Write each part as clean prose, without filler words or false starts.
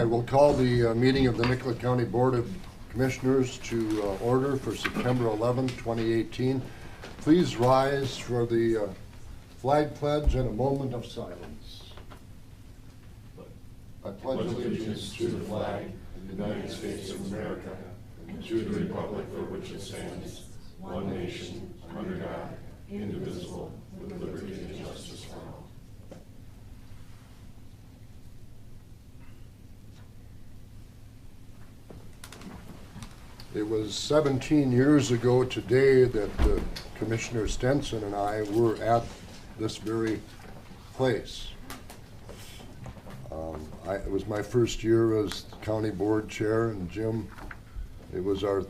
I will call the meeting of the Nicollet County Board of Commissioners to order for September 11, 2018. Please rise for the flag pledge and a moment of silence. I pledge allegiance to the flag of the United States of America and to the republic for which it stands, one nation, under God, indivisible, with liberty and justice for all. It was 17 years ago today that Commissioner Stenson and I were at this very place. It was my first year as county board chair, and Jim, it was our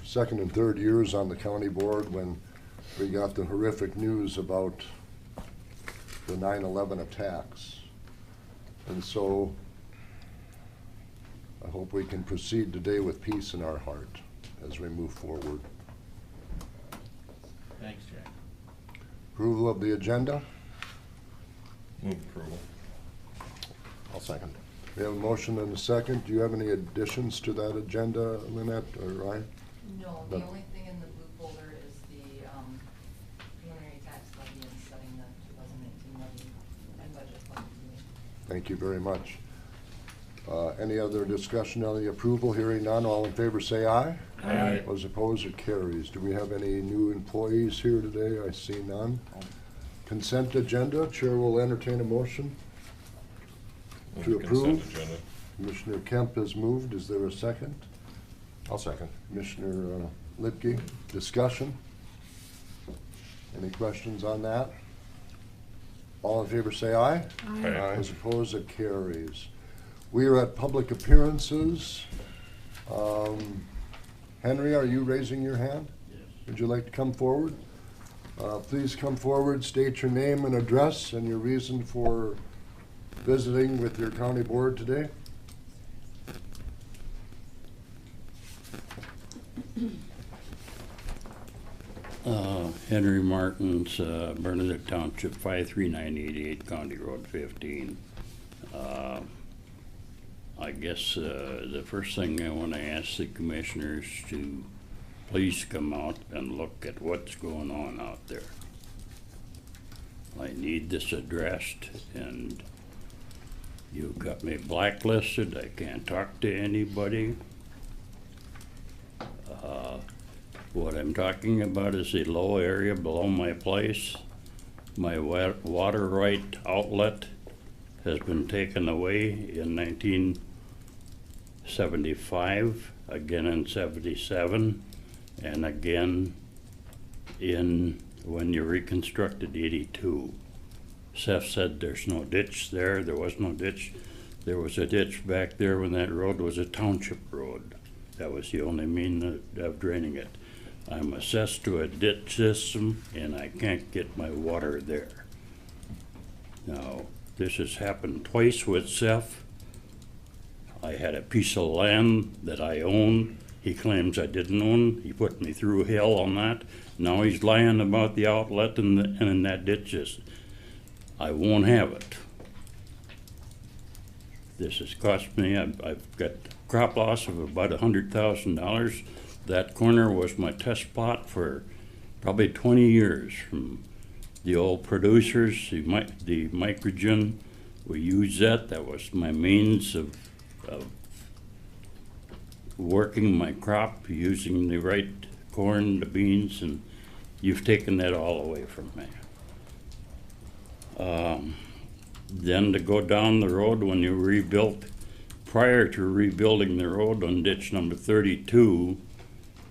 second and third years on the county board when we got the horrific news about the 9/11 attacks. And so I hope we can proceed today with peace in our heart as we move forward. Thanks, Jack. Approval of the agenda? Move approval. I'll second. We have a motion and a second. Do you have any additions to that agenda, Lynette or Ryan? No, the only thing in the blue folder is the preliminary tax levy and setting the 2019 levy and budget fund meeting. Thank you very much. Any other discussion on the approval? Hearing none, all in favor say aye. Aye. Those opposed, it carries. Do we have any new employees here today? I see none. Consent agenda, Chair will entertain a motion to Move the consent approve. agenda. Commissioner Kemp has moved. Is there a second? I'll second. Commissioner Lipke, discussion? Any questions on that? All in favor say aye. Aye. Those opposed, it carries. We are at public appearances. Henry, are you raising your hand? Yes. Would you like to come forward? Please come forward, state your name and address and your reason for visiting with your county board today. Henry Martins, Bernadette Township, 53988, County Road 15. I guess the first thing I want to ask the commissioners to please come out and look at what's going on out there. I need this addressed, and you've got me blacklisted. I can't talk to anybody. What I'm talking about is a low area below my place. My water right outlet has been taken away in 1975, again in 77, and again when you reconstructed 82. Seth said there's no ditch there. There was no ditch. There was a ditch back there when that road was a township road. That was the only means of draining it. I'm assessed to a ditch system, and I can't get my water there. Now, this has happened twice with Seth. I had a piece of land that I own. He claims I didn't own. He put me through hell on that. Now he's lying about the outlet and in that ditch system. I won't have it. This has cost me, I've got crop loss of about $100,000. That corner was my test plot for probably 20 years from the old producers, the microgen. We used that. That was my means of working my crop, using the right corn, the beans, and you've taken that all away from me. Then to go down the road when you rebuilt, prior to rebuilding the road on ditch number 32,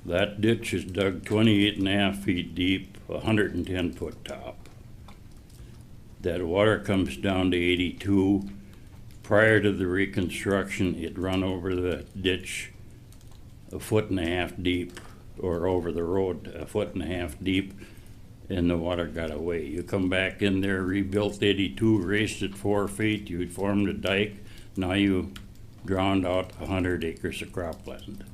that ditch is dug 28.5 feet deep, 110 foot top. That water comes down to 82. Prior to the reconstruction, it run over the ditch 1.5 foot deep, or over the road 1.5 foot deep, and the water got away. You come back in there, rebuilt 82, raised it 4 feet, you formed a dike, now you drowned out 100 acres of cropland.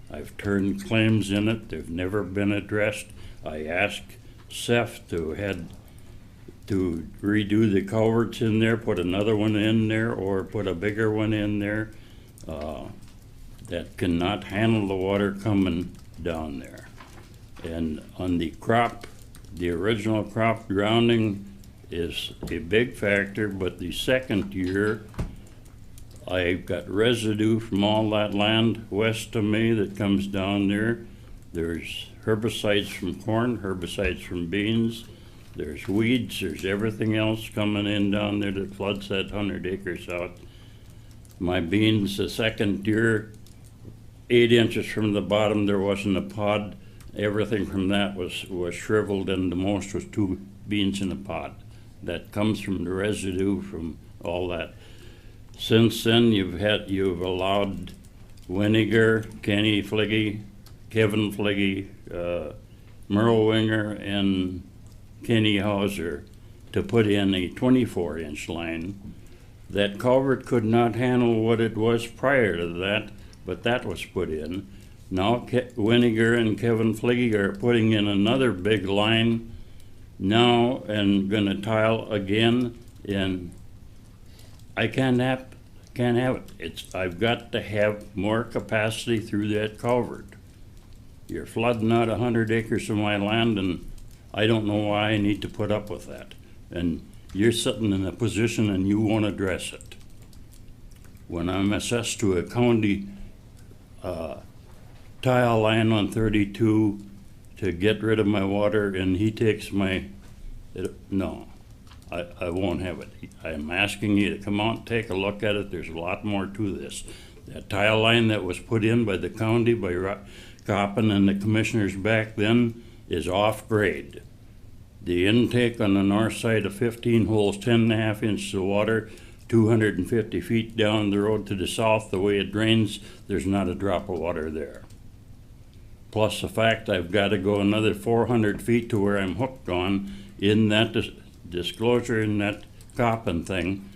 I've turned claims in it, they've never been addressed. I asked Seth to head to redo the culverts in there, put another one in there, or put a bigger one in there, that cannot handle the water coming down there. And on the crop, the original crop drowning is a big factor, but the second year, I've got residue from all that land west of me that comes down there. There's herbicides from corn, herbicides from beans, there's weeds, there's everything else coming in down there that floods that 100 acres out. My beans, the second year, 8 inches from the bottom, there wasn't a pod. Everything from that was shriveled, and the most was 2 beans in a pod. That comes from the residue from all that. Since then, you've allowed Winiger, Kenny Fliggy, Kevin Fliggy, Merle Winger, and Kenny Hauser to put in a 24-inch line. That culvert could not handle what it was prior to that, but that was put in. Now Winiger and Kevin Fliggy are putting in another big line now and gonna tile again, and I can't have it. I've got to have more capacity through that culvert. You're flooding out 100 acres of my land, and I don't know why I need to put up with that. And you're sitting in a position and you won't address it. When I'm assessed to a county tile line on 32 to get rid of my water, and he takes no, I won't have it. I'm asking you to come out and take a look at it. There's a lot more to this. That tile line that was put in by the county, by Coppin and the commissioners back then, is off grade. The intake on the north side of 15 holes, 10.5 inches of water, 250 feet down the road to the south, the way it drains, there's not a drop of water there. Plus the fact I've got to go another 400 feet to where I'm hooked on in that disclosure in that Coppin thing.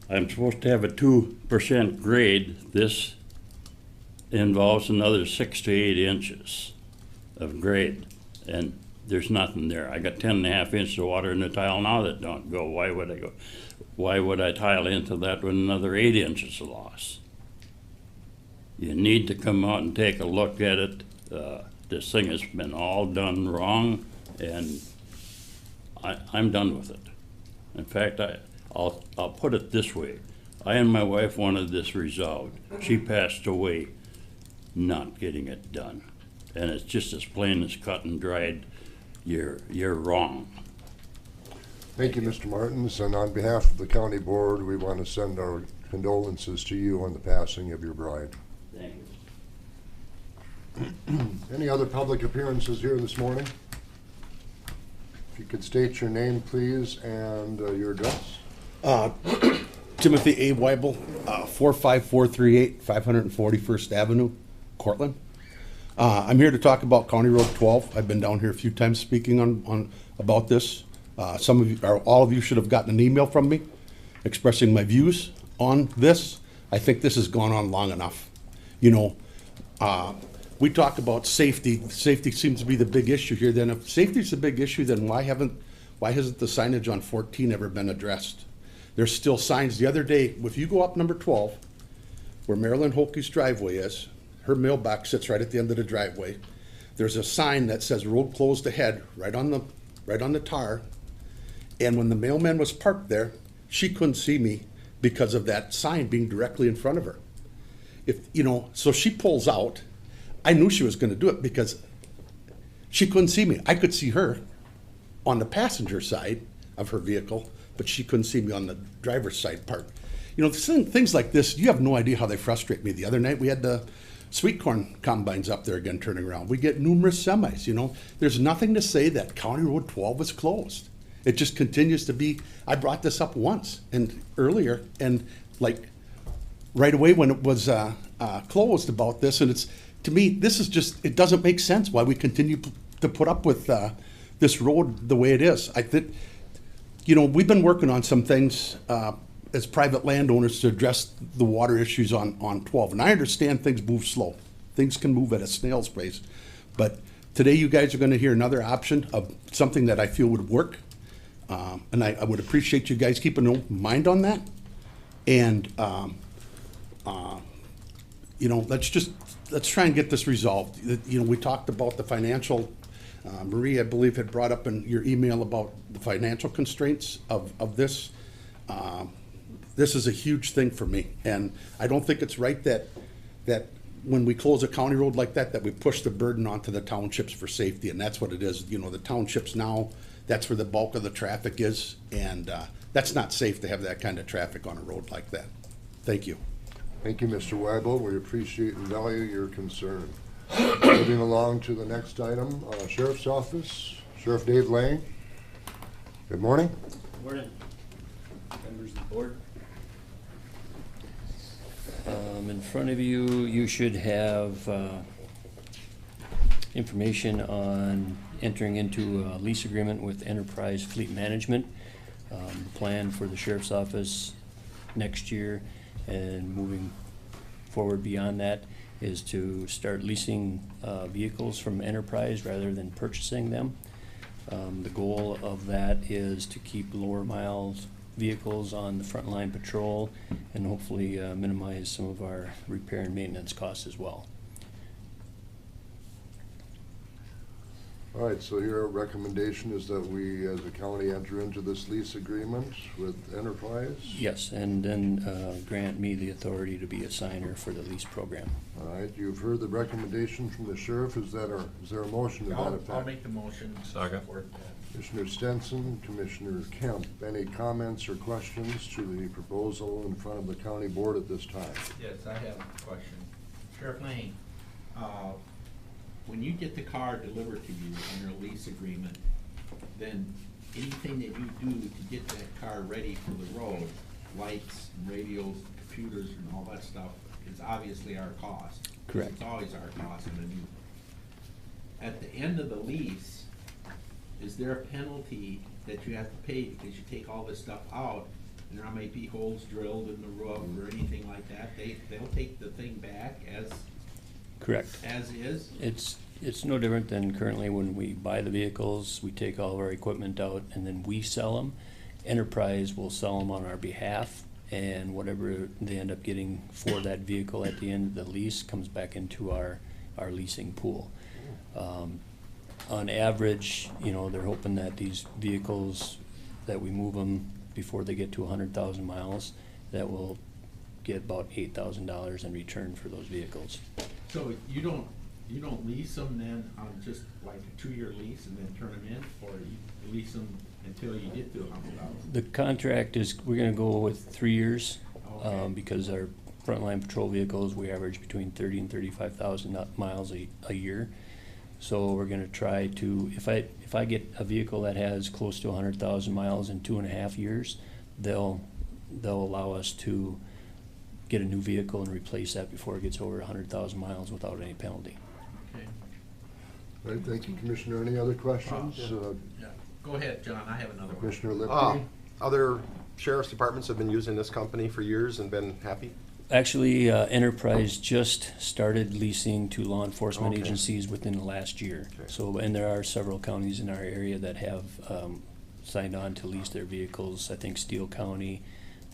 I'm supposed to have a 2% grade. This involves another 6 to 8 inches of grade, and there's nothing there. I got 10.5 inches of water in the tile now that don't go. Why would I go? Why would I tile into that with another 8 inches of loss? You need to come out and take a look at it. This thing has been all done wrong, and I'm done with it. In fact, I'll put it this way. I and my wife wanted this resolved. She passed away not getting it done. And it's just as plain as cut and dried. You're wrong. Thank you, Mr. Martins, and on behalf of the county board, we want to send our condolences to you on the passing of your bride. Thank you. Any other public appearances here this morning? If you could state your name, please, and your address. Timothy A. Weibel, 45438 541st Avenue, Cortland. I'm here to talk about County Road 12. I've been down here a few times speaking on about this. Some of you, or all of you, should have gotten an email from me expressing my views on this. I think this has gone on long enough. You know, we talk about safety. Safety seems to be the big issue here. Then if safety is a big issue, then why hasn't the signage on 14 ever been addressed? There's still signs. The other day, if you go up number 12, where Marilyn Holke's driveway is, her mailbox sits right at the end of the driveway. There's a sign that says road closed ahead, right on the tar. And when the mailman was parked there, she couldn't see me because of that sign being directly in front of her. So she pulls out. I knew she was going to do it because she couldn't see me. I could see her on the passenger side of her vehicle, but she couldn't see me on the driver's side part. You know, things like this, you have no idea how they frustrate me. The other night we had the sweet corn combines up there again turning around. We get numerous semis, you know. There's nothing to say that County Road 12 is closed. It just continues to be. I brought this up once and earlier, and like right away when it was closed about this, and it's, to me, this is just, it doesn't make sense why we continue to put up with this road the way it is. I think, you know, we've been working on some things as private landowners to address the water issues on 12. And I understand things move slow. Things can move at a snail's pace. But today you guys are going to hear another option of something that I feel would work. And I would appreciate you guys keeping an open mind on that. And, you know, let's try and get this resolved. You know, we talked about the financial, Marie, I believe, had brought up in your email about the financial constraints of this. This is a huge thing for me, and I don't think it's right that when we close a county road like that we push the burden onto the townships for safety, and that's what it is. You know, the townships now, that's where the bulk of the traffic is, and that's not safe to have that kind of traffic on a road like that. Thank you. Thank you, Mr. Weibel. We appreciate and value your concern. Moving along to the next item, Sheriff's Office. Sheriff Dave Lang. Good morning. Morning, members of the board. In front of you, you should have information on entering into a lease agreement with Enterprise Fleet Management. The plan for the Sheriff's Office next year and moving forward beyond that is to start leasing vehicles from Enterprise rather than purchasing them. The goal of that is to keep lower miles vehicles on the frontline patrol and hopefully minimize some of our repair and maintenance costs as well. All right, so your recommendation is that we, as a county, enter into this lease agreement with Enterprise? Yes, and then grant me the authority to be a signer for the lease program. All right, you've heard the recommendation from the sheriff. Is there a motion to that effect? I'll make the motion. Second. Commissioner Stenson, Commissioner Kemp, any comments or questions to the proposal in front of the county board at this time? Yes, I have a question. Sheriff Lane, when you get the car delivered to you under a lease agreement, then anything that you do to get that car ready for the road, lights, radios, computers, and all that stuff, is obviously our cost. Correct. It's always our cost on a new. At the end of the lease, is there a penalty that you have to pay because you take all this stuff out and there might be holes drilled in the roof or anything like that? They'll take the thing back as Correct. as is? It's no different than currently when we buy the vehicles, we take all of our equipment out and then we sell them. Enterprise will sell them on our behalf, and whatever they end up getting for that vehicle at the end of the lease comes back into our leasing pool. On average, you know, they're hoping that these vehicles, that we move them before they get to 100,000 miles, that will get about $8,000 in return for those vehicles. So you don't lease them then on just like a 2-year lease and then turn them in, or you lease them until you get to 100,000? The contract is, we're gonna go with 3 years, Okay. because our frontline patrol vehicles, we average between 30 and 35,000 miles a year. So we're gonna try to, if I get a vehicle that has close to 100,000 miles in 2.5 years, they'll allow us to get a new vehicle and replace that before it gets over 100,000 miles without any penalty. Okay. All right, thank you, Commissioner. Any other questions? Yeah. Go ahead, John, I have another one. Commissioner Lipke? Other sheriff's departments have been using this company for years and been happy? Actually, Enterprise just started leasing to law enforcement Okay. agencies within the last year. Okay. So, and there are several counties in our area that have signed on to lease their vehicles. I think Steele County,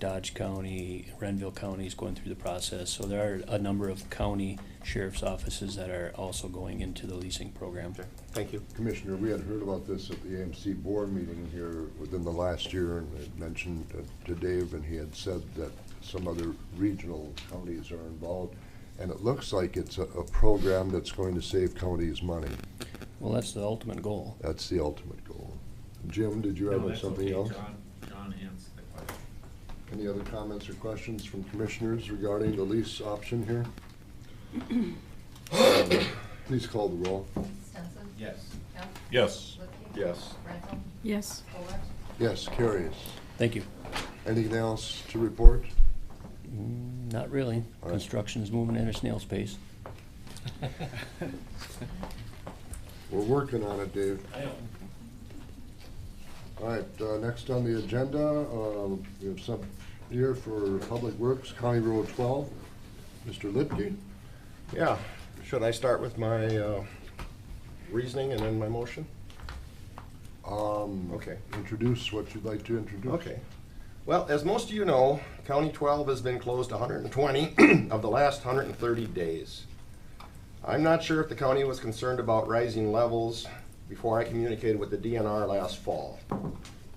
Dodge County, Renville County is going through the process. So there are a number of county sheriff's offices that are also going into the leasing program. Okay, thank you. Commissioner, we had heard about this at the AMC board meeting here within the last year, and I mentioned to Dave, and he had said that some other regional counties are involved, and it looks like it's a program that's going to save counties money. Well, that's the ultimate goal. That's the ultimate goal. Jim, did you No, have that's something okay, else? John answered the question. Any other comments or questions from commissioners regarding the lease option here? Please call the roll. Stenson? Yes. Kemp? Yes. Lipke? Yes. Rentham? Yes. Fuller? Yes, carries. Thank you. Anything else to report? Not really. All right. Construction is moving at a snail's pace. We're working on it, Dave. I know. All right, next on the agenda, we have some here for Public Works, County Road 12. Mr. Lipke? Yeah, should I start with my reasoning and then my motion? Okay. Introduce what you'd like to introduce. Okay. Well, as most of you know, County 12 has been closed 120 of the last 130 days. I'm not sure if the county was concerned about rising levels before I communicated with the DNR last fall.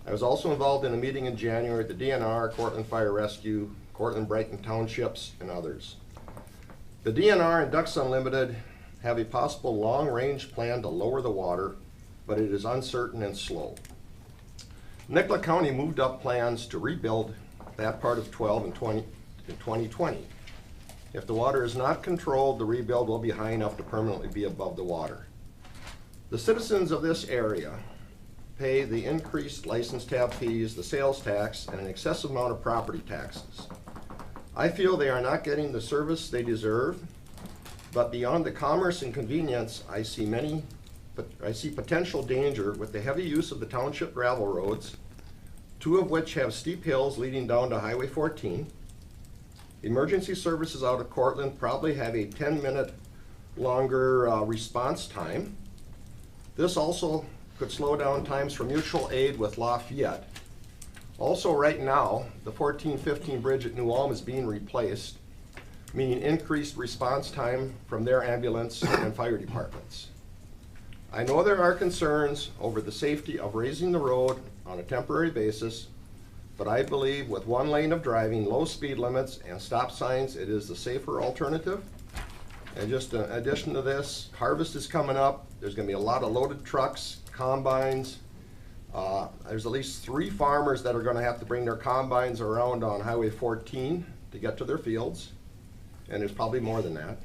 I was also involved in a meeting in January at the DNR, Cortland Fire Rescue, Cortland Brighton Townships, and others. The DNR and Ducks Unlimited have a possible long-range plan to lower the water, but it is uncertain and slow. Nicollet County moved up plans to rebuild that part of 12 in 2020. If the water is not controlled, the rebuild will be high enough to permanently be above the water. The citizens of this area pay the increased license tab fees, the sales tax, and an excessive amount of property taxes. I feel they are not getting the service they deserve, but beyond the commerce and convenience, I see potential danger with the heavy use of the township gravel roads, two of which have steep hills leading down to Highway 14. Emergency services out of Cortland probably have a 10-minute longer response time. This also could slow down times for mutual aid with Lafayette. Also, right now, the 1415 bridge at New Ulm is being replaced, meaning increased response time from their ambulance and fire departments. I know there are concerns over the safety of raising the road on a temporary basis, but I believe with one lane of driving, low speed limits, and stop signs, it is the safer alternative. And just in addition to this, harvest is coming up. There's gonna be a lot of loaded trucks, combines. There's at least 3 farmers that are gonna have to bring their combines around on Highway 14 to get to their fields, and there's probably more than that.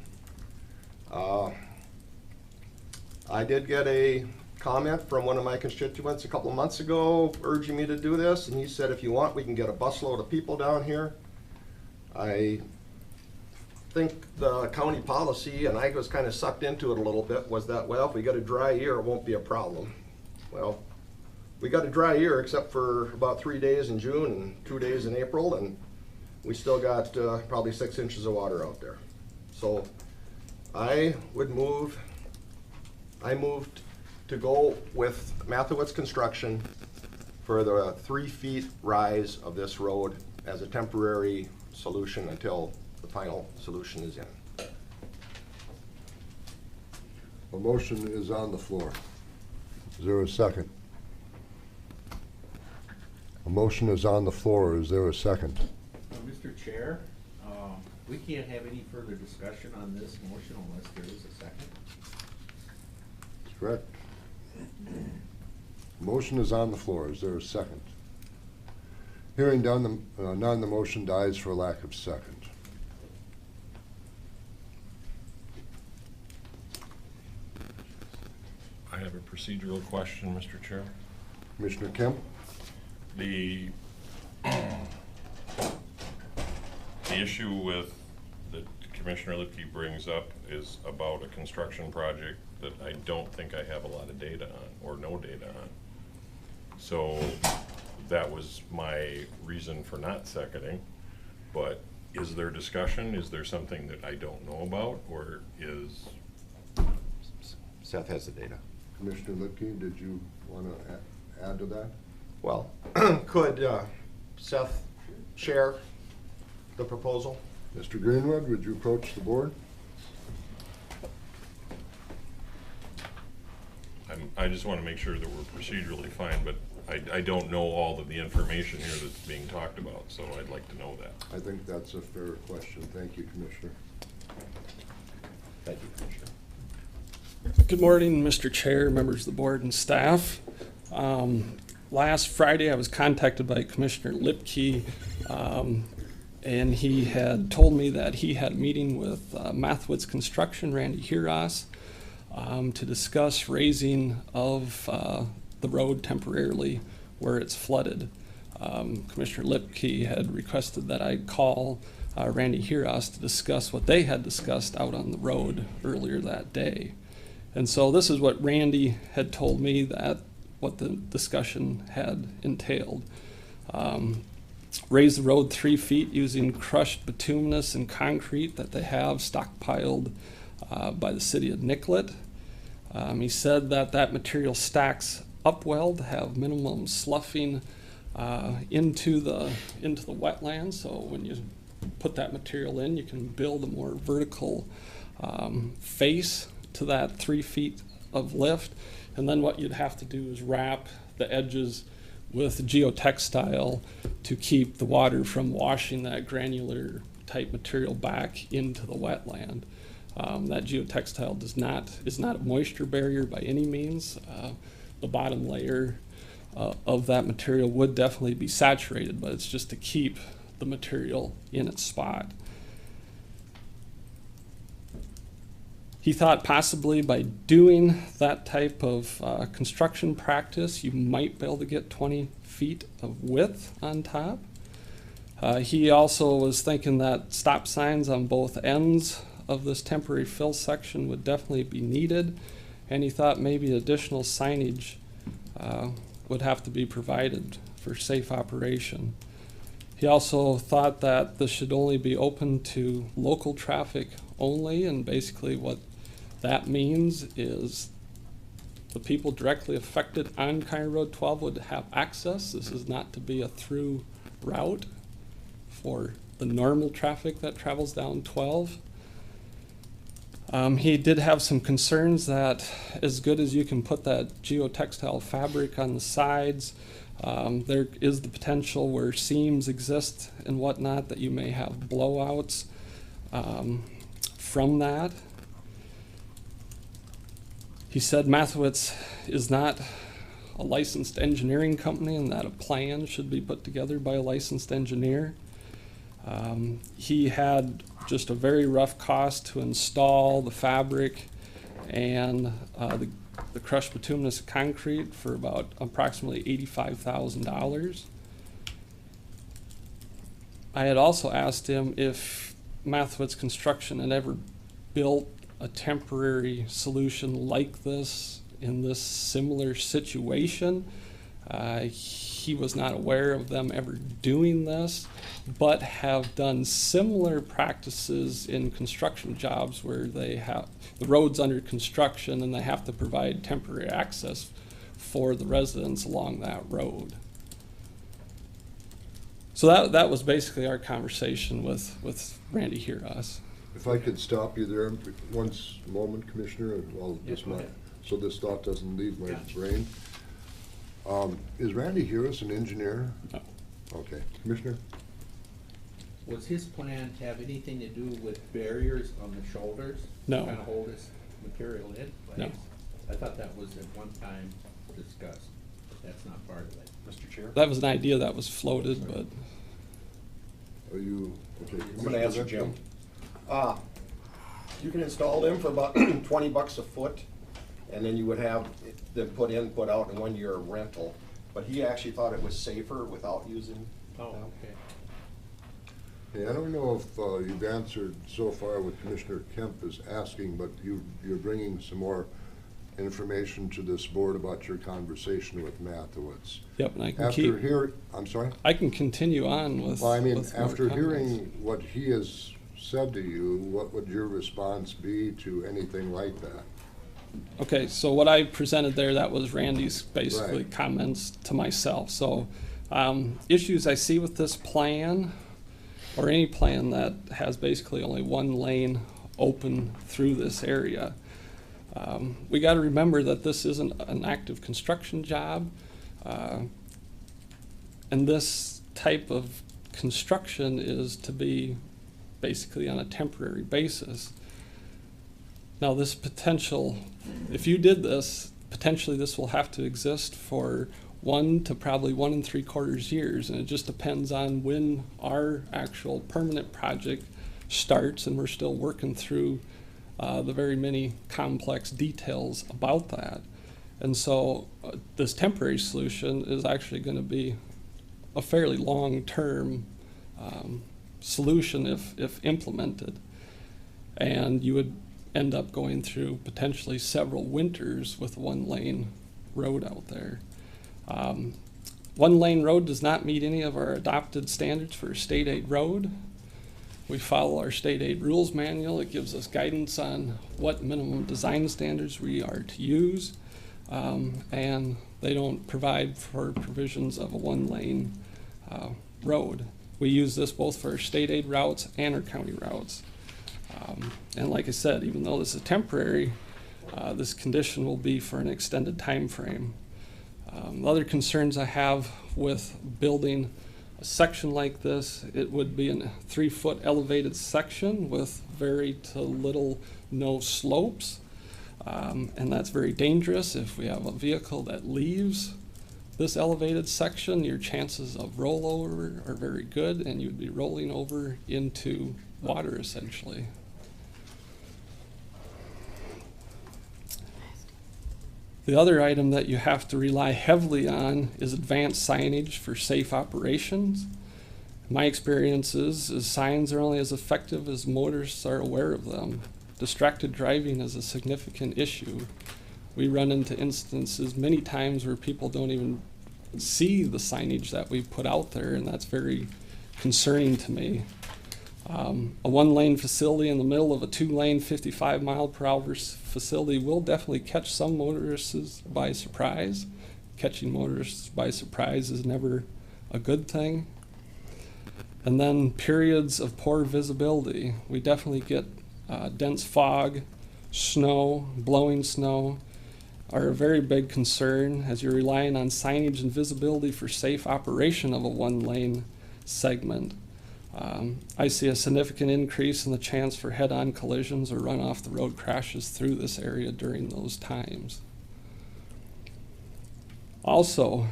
I did get a comment from one of my constituents a couple of months ago urging me to do this, and he said, if you want, we can get a busload of people down here. I think the county policy, and I was kind of sucked into it a little bit, was that, well, if we get a dry year, it won't be a problem. Well, we got a dry year except for about 3 days in June and 2 days in April, and we still got probably 6 inches of water out there. So I moved to go with Mathewitz Construction for the 3 feet rise of this road as a temporary solution until the final solution is in. A motion is on the floor. Is there a second? A motion is on the floor. Is there a second? Mr. Chair, we can't have any further discussion on this motion unless there is a second. That's correct. Motion is on the floor. Is there a second? Hearing none, the motion dies for lack of second. I have a procedural question, Mr. Chair. Commissioner Kemp? The issue with that Commissioner Lipke brings up is about a construction project that I don't think I have a lot of data on, or no data on. So that was my reason for not seconding, but is there discussion? Is there something that I don't know about, or is? Seth has the data. Commissioner Lipke, did you want to add to that? Well, could Seth share the proposal? Mr. Greenwood, would you approach the board? I just want to make sure that we're procedurally fine, but I don't know all of the information here that's being talked about, so I'd like to know that. I think that's a fair question. Thank you, Commissioner. Thank you, Commissioner. Good morning, Mr. Chair, members of the board and staff. Last Friday, I was contacted by Commissioner Lipke, and he had told me that he had a meeting with Mathewitz Construction, Randy Hiras, to discuss raising of the road temporarily where it's flooded. Commissioner Lipke had requested that I call Randy Hiras to discuss what they had discussed out on the road earlier that day. And so this is what Randy had told me that what the discussion had entailed. Raise the road 3 feet using crushed bituminous and concrete that they have stockpiled by the city of Nicollet. He said that that material stacks upwelled, have minimum sloughing into the wetland. So when you put that material in, you can build a more vertical face to that 3 feet of lift. And then what you'd have to do is wrap the edges with geotextile to keep the water from washing that granular type material back into the wetland. That geotextile is not a moisture barrier by any means. The bottom layer of that material would definitely be saturated, but it's just to keep the material in its spot. He thought possibly by doing that type of construction practice, you might be able to get 20 feet of width on top. He also was thinking that stop signs on both ends of this temporary fill section would definitely be needed, and he thought maybe additional signage would have to be provided for safe operation. He also thought that this should only be open to local traffic only, and basically what that means is the people directly affected on County Road 12 would have access. This is not to be a through route for the normal traffic that travels down 12. He did have some concerns that as good as you can put that geotextile fabric on the sides, there is the potential where seams exist and whatnot that you may have blowouts from that. He said Mathewitz is not a licensed engineering company and that a plan should be put together by a licensed engineer. He had just a very rough cost to install the fabric and the crushed bituminous concrete for about approximately $85,000. I had also asked him if Mathewitz Construction had ever built a temporary solution like this in this similar situation. He was not aware of them ever doing this, but have done similar practices in construction jobs where they have the roads under construction and they have to provide temporary access for the residents along that road. So that was basically our conversation with Randy Heras. If I could stop you there one moment, Commissioner, and well, Yeah, this go might, ahead. so this thought doesn't leave my Yeah. brain. Is Randy Heras an engineer? No. Okay, Commissioner? Was his plan to have anything to do with barriers on the shoulders? No. Kind of hold this material in place? No. I thought that was at one time discussed, but that's not part of it. Mr. Chair? That was an idea that was floated, but Are you, okay? I'm gonna answer Jim. You can install them for about $20 a foot, and then you would have them put in, put out in 1 year rental. But he actually thought it was safer without using Oh, them. okay. Hey, I don't know if you've answered so far what Commissioner Kemp is asking, but you're bringing some more information to this board about your conversation with Mathewitz. yep, and I can After I'm sorry? I can continue on with. Well, I mean, with more after comments. hearing what he has said to you, what would your response be to anything like that? Okay, so what I presented there, that was Randy's basically Right. comments to myself. So issues I see with this plan, or any plan that has basically only one lane open through this area. We got to remember that this isn't an active construction job, and this type of construction is to be basically on a temporary basis. Now this potential, if you did this, potentially this will have to exist for 1 to probably 1 3/4 years, and it just depends on when our actual permanent project starts, and we're still working through the very many complex details about that. And so this temporary solution is actually going to be a fairly long-term solution if implemented. And you would end up going through potentially several winters with one lane road out there. One lane road does not meet any of our adopted standards for a state aid road. We follow our state aid rules manual. It gives us guidance on what minimum design standards we are to use. And They don't provide for provisions of a one-lane road. We use this both for our state aid routes and our county routes. And like I said, even though this is temporary, this condition will be for an extended time frame. Other concerns I have with building a section like this, it would be a 3-foot elevated section with very to little no slopes. And that's very dangerous. If we have a vehicle that leaves this elevated section, your chances of rollover are very good, and you'd be rolling over into water essentially. The other item that you have to rely heavily on is advanced signage for safe operations. My experience is signs are only as effective as motorists are aware of them. Distracted driving is a significant issue. We run into instances many times where people don't even see the signage that we put out there, and that's very concerning to me. A one-lane facility in the middle of a 2-lane 55-mile-per-hour facility will definitely catch some motorists by surprise. Catching motorists by surprise is never a good thing. And then periods of poor visibility. We definitely get dense fog, snow, blowing snow are a very big concern as you're relying on signage and visibility for safe operation of a one-lane segment. I see a significant increase in the chance for head-on collisions or run-off-the-road crashes through this area during those times. Also,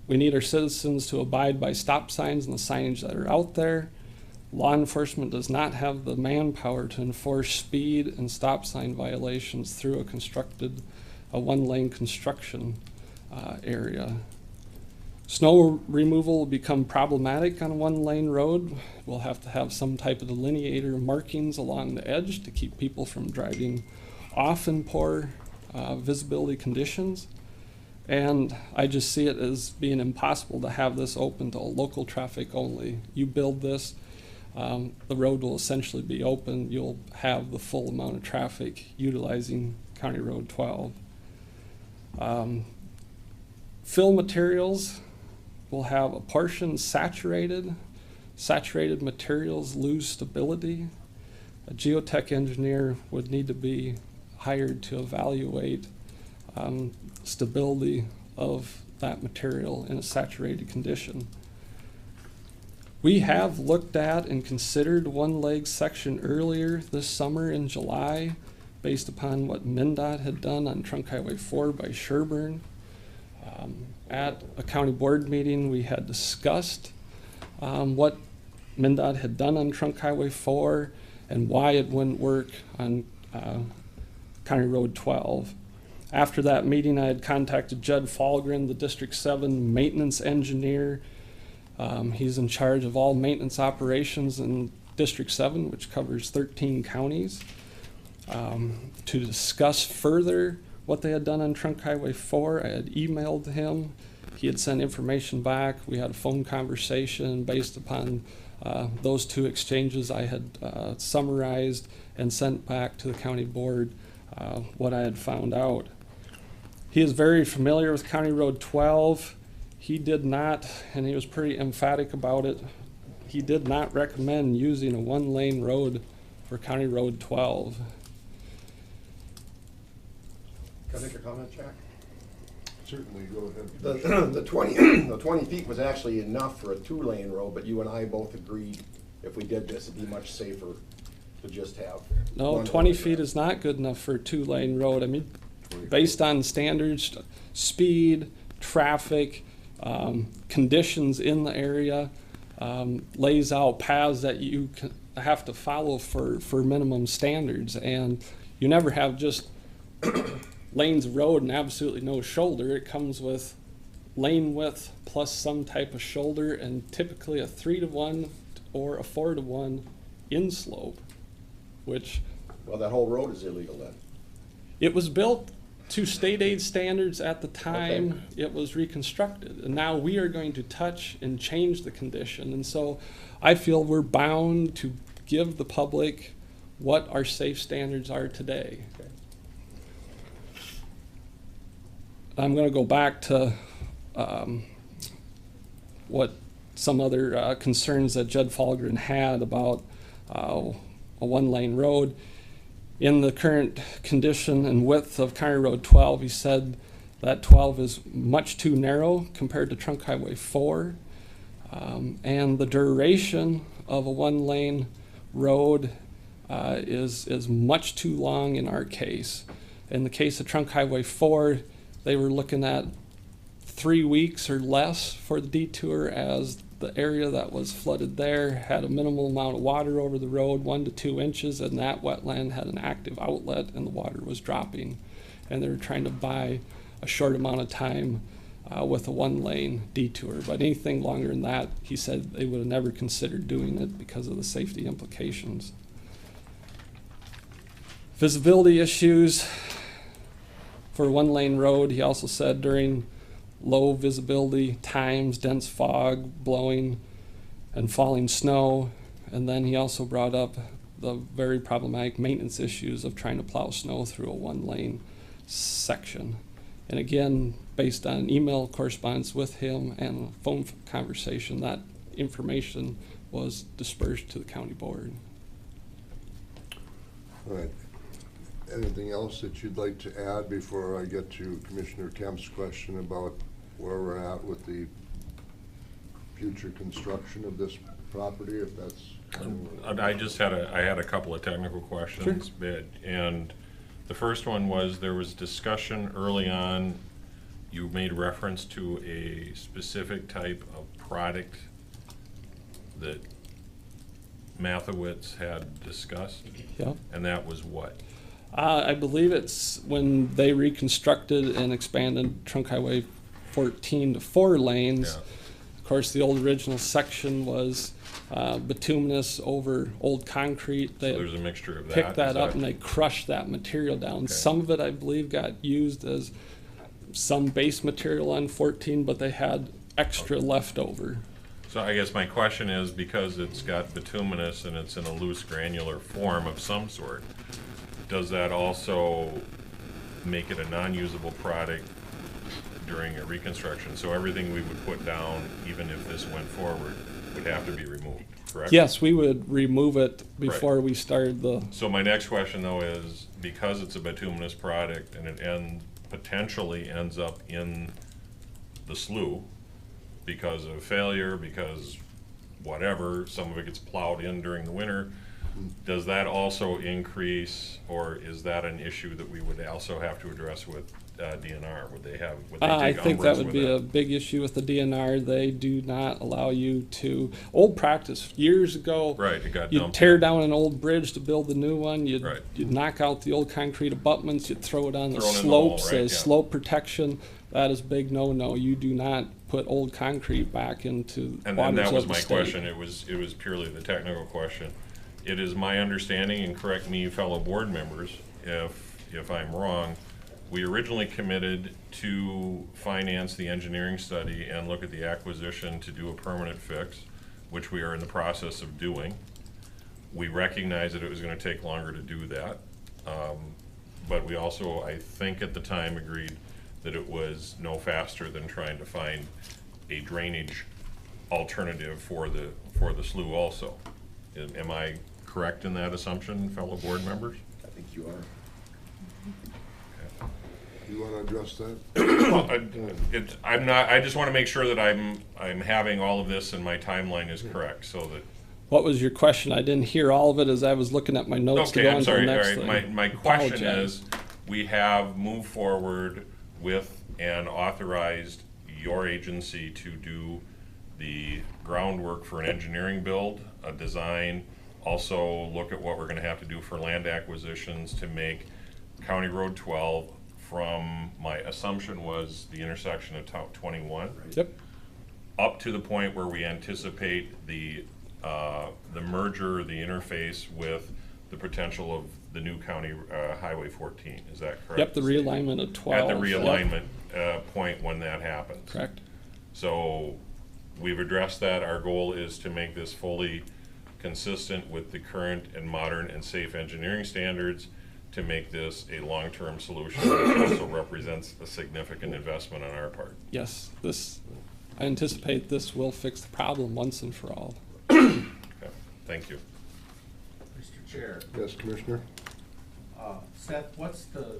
we need our citizens to abide by stop signs and the signage that are out there. Law enforcement does not have the manpower to enforce speed and stop sign violations through a one-lane construction area. Snow removal will become problematic on a one-lane road. We'll have to have some type of delineator markings along the edge to keep people from driving off in poor visibility conditions. And I just see it as being impossible to have this open to local traffic only. You build this, the road will essentially be open. You'll have the full amount of traffic utilizing County Road 12. Fill materials will have a portion saturated. Saturated materials lose stability. A geotech engineer would need to be hired to evaluate stability of that material in a saturated condition. We have looked at and considered one-leg section earlier this summer in July based upon what MnDOT had done on Trunk Highway 4 by Sherburne. At a county board meeting, we had discussed what MnDOT had done on Trunk Highway 4 and why it wouldn't work on County Road 12. After that meeting, I had contacted Judd Falgren, the District 7 maintenance engineer. He's in charge of all maintenance operations in District 7, which covers 13 counties, to discuss further what they had done on Trunk Highway 4. I had emailed him. He had sent information back. We had a phone conversation based upon those two exchanges. I had summarized and sent back to the county board what I had found out. He is very familiar with County Road 12. He did not, and he was pretty emphatic about it, he did not recommend using a one-lane road for County Road 12. Can I make a comment, Jack? Certainly, go ahead. The 20 feet was actually enough for a 2-lane road, but you and I both agreed if we did this, it'd be much safer to just have. No, 20 feet is not good enough for a 2-lane road. I mean, based on standards, speed, traffic, conditions in the area, lays out paths that you have to follow for minimum standards. And you never have just lanes of road and absolutely no shoulder. It comes with lane width plus some type of shoulder and typically a 3-to-1 or a 4-to-1 inslope, which... Well, that whole road is illegal then. It was built to state aid standards at the time Okay. it was reconstructed. And now we are going to touch and change the condition. And so I feel we're bound to give the public what our safe standards are today. Okay. I'm gonna go back to, what some other, concerns that Judd Falgren had about, a one-lane road. In the current condition and width of County Road 12, he said that 12 is much too narrow compared to Trunk Highway 4. And the duration of a one-lane road is much too long in our case. In the case of Trunk Highway 4, they were looking at 3 weeks or less for the detour, as the area that was flooded there had a minimal amount of water over the road, 1 to 2 inches, and that wetland had an active outlet and the water was dropping. And they were trying to buy a short amount of time with a one-lane detour. But anything longer than that, he said they would have never considered doing it because of the safety implications. Visibility issues for a one-lane road, he also said during low visibility times, dense fog blowing and falling snow. And then he also brought up the very problematic maintenance issues of trying to plow snow through a one-lane section. And again, based on email correspondence with him and a phone conversation, that information was dispersed to the county board. All right. Anything else that you'd like to add before I get to Commissioner Kemp's question about where we're at with the future construction of this property, if that's kind of... I had a couple of technical questions, and the first one was, there was discussion early on, you made reference to a specific type of product that Mathewitz had discussed. Yeah. And that was what? I believe it's when they reconstructed and expanded Trunk Highway 14 to 4 lanes. Yeah. Of course, the old original section was bituminous over old concrete. They So there's a mixture of that. picked that Is up and they crushed that material down. Okay. Some of it, I believe, got used as some base material on 14, but they had extra left over. So I guess my question is, because it's got bituminous and it's in a loose granular form of some sort, does that also make it a non-usable product during a reconstruction? So everything we would put down, even if this went forward, would have to be removed, correct? Yes, we would remove it before we started the, So my next question though is, because it's a bituminous product and it potentially ends up in the slough because of failure, because whatever, some of it gets plowed in during the winter, does that also increase, or is that an issue that we would also have to address with DNR? Would they I take think that umbrage would with be a big issue with the DNR. They do not allow you to, old practice years ago. Right, it got You'd dumped. tear down an old bridge to build the new one. Right. You'd knock out the old concrete abutments. You'd throw it on the Throw it in the hole, slopes right, as yeah. slope protection. That is big no-no. You do not put old concrete back into And waters that was of the my state. question. It was purely the technical question. It is my understanding, and correct me fellow board members if I'm wrong, we originally committed to finance the engineering study and look at the acquisition to do a permanent fix, which we are in the process of doing. We recognized that it was gonna take longer to do that. But we also, I think at the time, agreed that it was no faster than trying to find a drainage alternative for the slough also. Am I correct in that assumption, fellow board members? I think you are. You want to address that? I just want to make sure that I'm having all of this and my timeline is correct, so that. What was your question? I didn't hear all of it as I was looking at my notes to Okay, go I'm on to the sorry, all next right, thing. my question Apologize. is, we have moved forward with and authorized your agency to do the groundwork for an engineering build, a design, also look at what we're gonna have to do for land acquisitions to make County Road 12 from, my assumption was the intersection of 21. Yep. Up to the point where we anticipate the merger, the interface with the potential of the new county Highway 14, is that correct? Yep, the realignment of 12. At the Yep. realignment point when that happens. Correct. So we've addressed that. Our goal is to make this fully consistent with the current and modern and safe engineering standards, to make this a long-term solution, which also represents a significant investment on our part. Yes, I anticipate this will fix the problem once and for all. Okay, thank you. Mr. Chair, Yes, Commissioner? Seth, what's the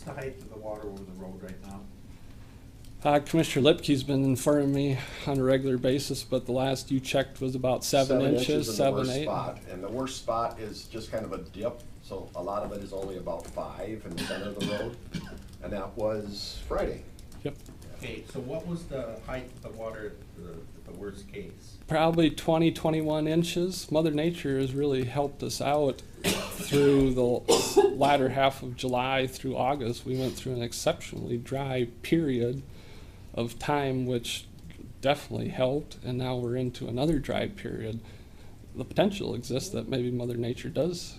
height of the water over the road right now? Commissioner Lipke's been informing me on a regular basis, but the last you checked was about 7 inches, in the 7, worst 8. spot. And the worst spot is just kind of a dip, so a lot of it is only about 5 in the center of the road. And that was Friday. Yep. Okay, so what was the height of the water at the worst case? Probably 20, 21 inches. Mother Nature has really helped us out through the latter half of July through August. We went through an exceptionally dry period of time, which definitely helped, and now we're into another dry period. The potential exists that maybe Mother Nature does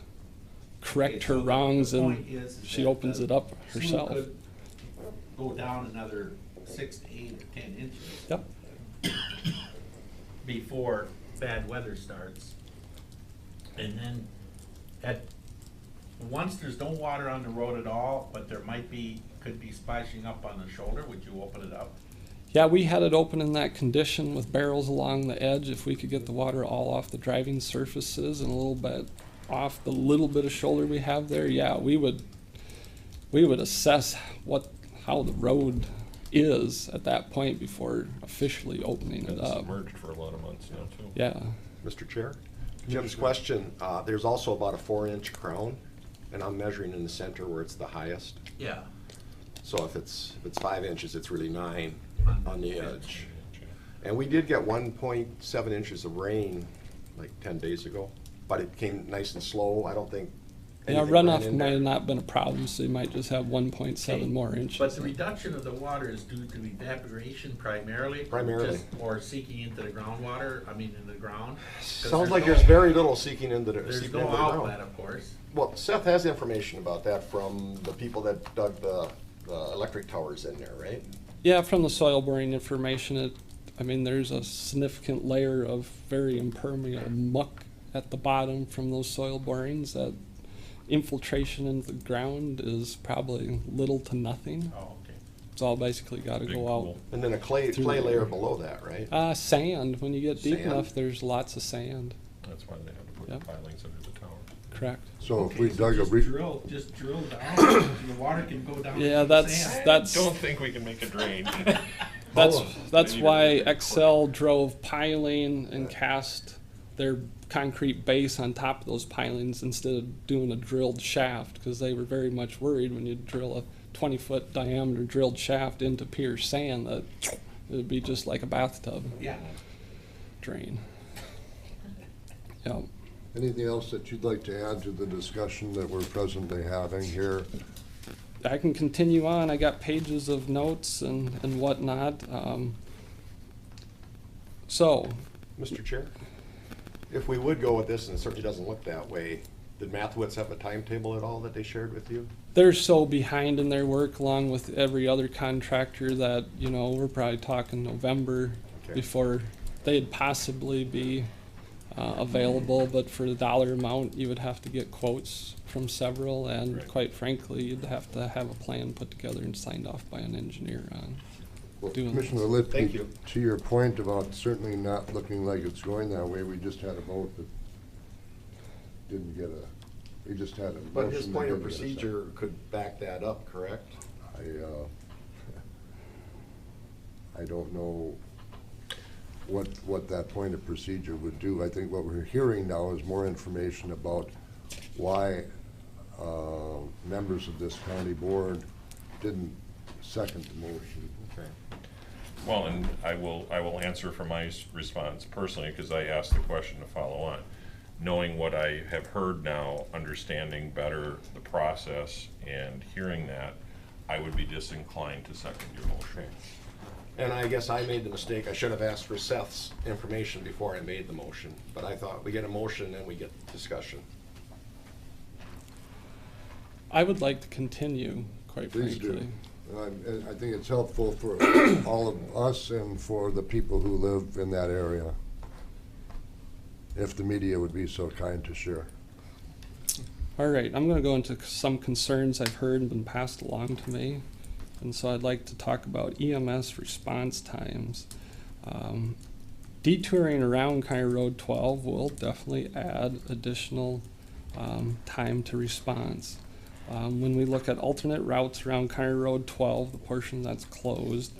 correct Okay, her so the wrongs and point is she that opens the it up sewer herself. could go down another 6 to 8 or 10 inches. Yep. Before bad weather starts. And then once there's no water on the road at all, but there could be splashing up on the shoulder, would you open it up? Yeah, we had it open in that condition with barrels along the edge. If we could get the water all off the driving surfaces and a little bit off the little bit of shoulder we have there, yeah, we would assess how the road is at that point before officially opening it It's up. submerged for a lot of months now, too. Yeah. Mr. Chair? Jim's question, there's also about a 4-inch crown, and I'm measuring in the center where it's the highest. Yeah. So if it's 5 inches, it's really 9 on the edge. And we did get 1.7 inches of rain like 10 days ago, but it came nice and slow. I don't think Yeah, anything ran runoff in might there. have not been a problem, so you might just have 1.7 more inches. But the reduction of the water is due to evaporation primarily? Primarily. Or seeking into the groundwater, in the ground? 'Cause Sounds like there's very little seeking into the There's seeping no into the ground. outlet, of course. Well, Seth has information about that from the people that dug the electric towers in there, right? Yeah, from the soil boring information, there's a significant layer of very impermeable muck at the bottom from those soil borings that infiltration into the ground is probably little to nothing. Oh, okay. It's all basically got to Big go pool. And then a clay Through layer there. below that, right? Sand. When you get deep Sand? enough, there's lots of sand. That's why they have to put Yep. the pilings under the tower. Correct. So if Okay, we so dug a just drill down, so the water can go down. Yeah, into the that's sand. Don't think we can make a drain. that's They need why a big Excel drove piling and cast their concrete base on top of those pilings instead of doing a drilled shaft, because they were very much worried when you drill a 20-foot diameter drilled shaft into pure sand that it would be just like a bathtub Yeah. drain. Yeah. Anything else that you'd like to add to the discussion that we're presently having here? I can continue on. I got pages of notes and whatnot. So, Mr. Chair? If we would go with this, and it certainly doesn't look that way, did Mathewitz have a timetable at all that they shared with you? they're so behind in their work along with every other contractor that, we're probably talking November Okay. before they'd possibly be available, but for the dollar amount, you would have to get quotes from several, and Right. quite frankly, you'd have to have a plan put together and signed off by an engineer on. Well, doing Commissioner Thank Lipke, you. to your point about certainly not looking like it's going that way, we just had a vote that didn't get we just had a motion. But his that point of didn't get a second. procedure could back that up, correct? I don't know what that point of procedure would do. I think what we're hearing now is more information about why members of this county board didn't second the motion. Okay. Well, and I will answer for my response personally, because I asked the question to follow on. Knowing what I have heard now, understanding better the process and hearing that, I would be disinclined to second your motion. And I guess I made the mistake, I should have asked for Seth's information before I made the motion, but I thought we get a motion and we get discussion. I would like to continue, quite Please frankly. do. I think it's helpful for all of us and for the people who live in that area, if the media would be so kind to share. All right, I'm going to go into some concerns I've heard and been passed along to me. And so I'd like to talk about EMS response times. Detouring around County Road 12 will definitely add additional time to response. When we look at alternate routes around County Road 12, the portion that's closed,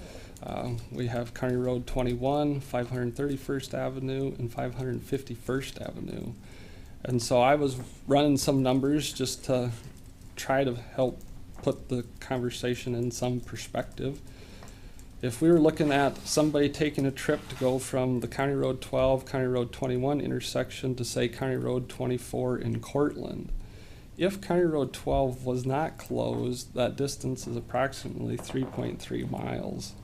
we have County Road 21, 531st Avenue, and 551st Avenue. And so I was running some numbers just to try to help put the conversation in some perspective. If we were looking at somebody taking a trip to go from the County Road 12, County Road 21 intersection to say County Road 24 in Cortland, if County Road 12 was not closed, that distance is approximately 3.3 miles.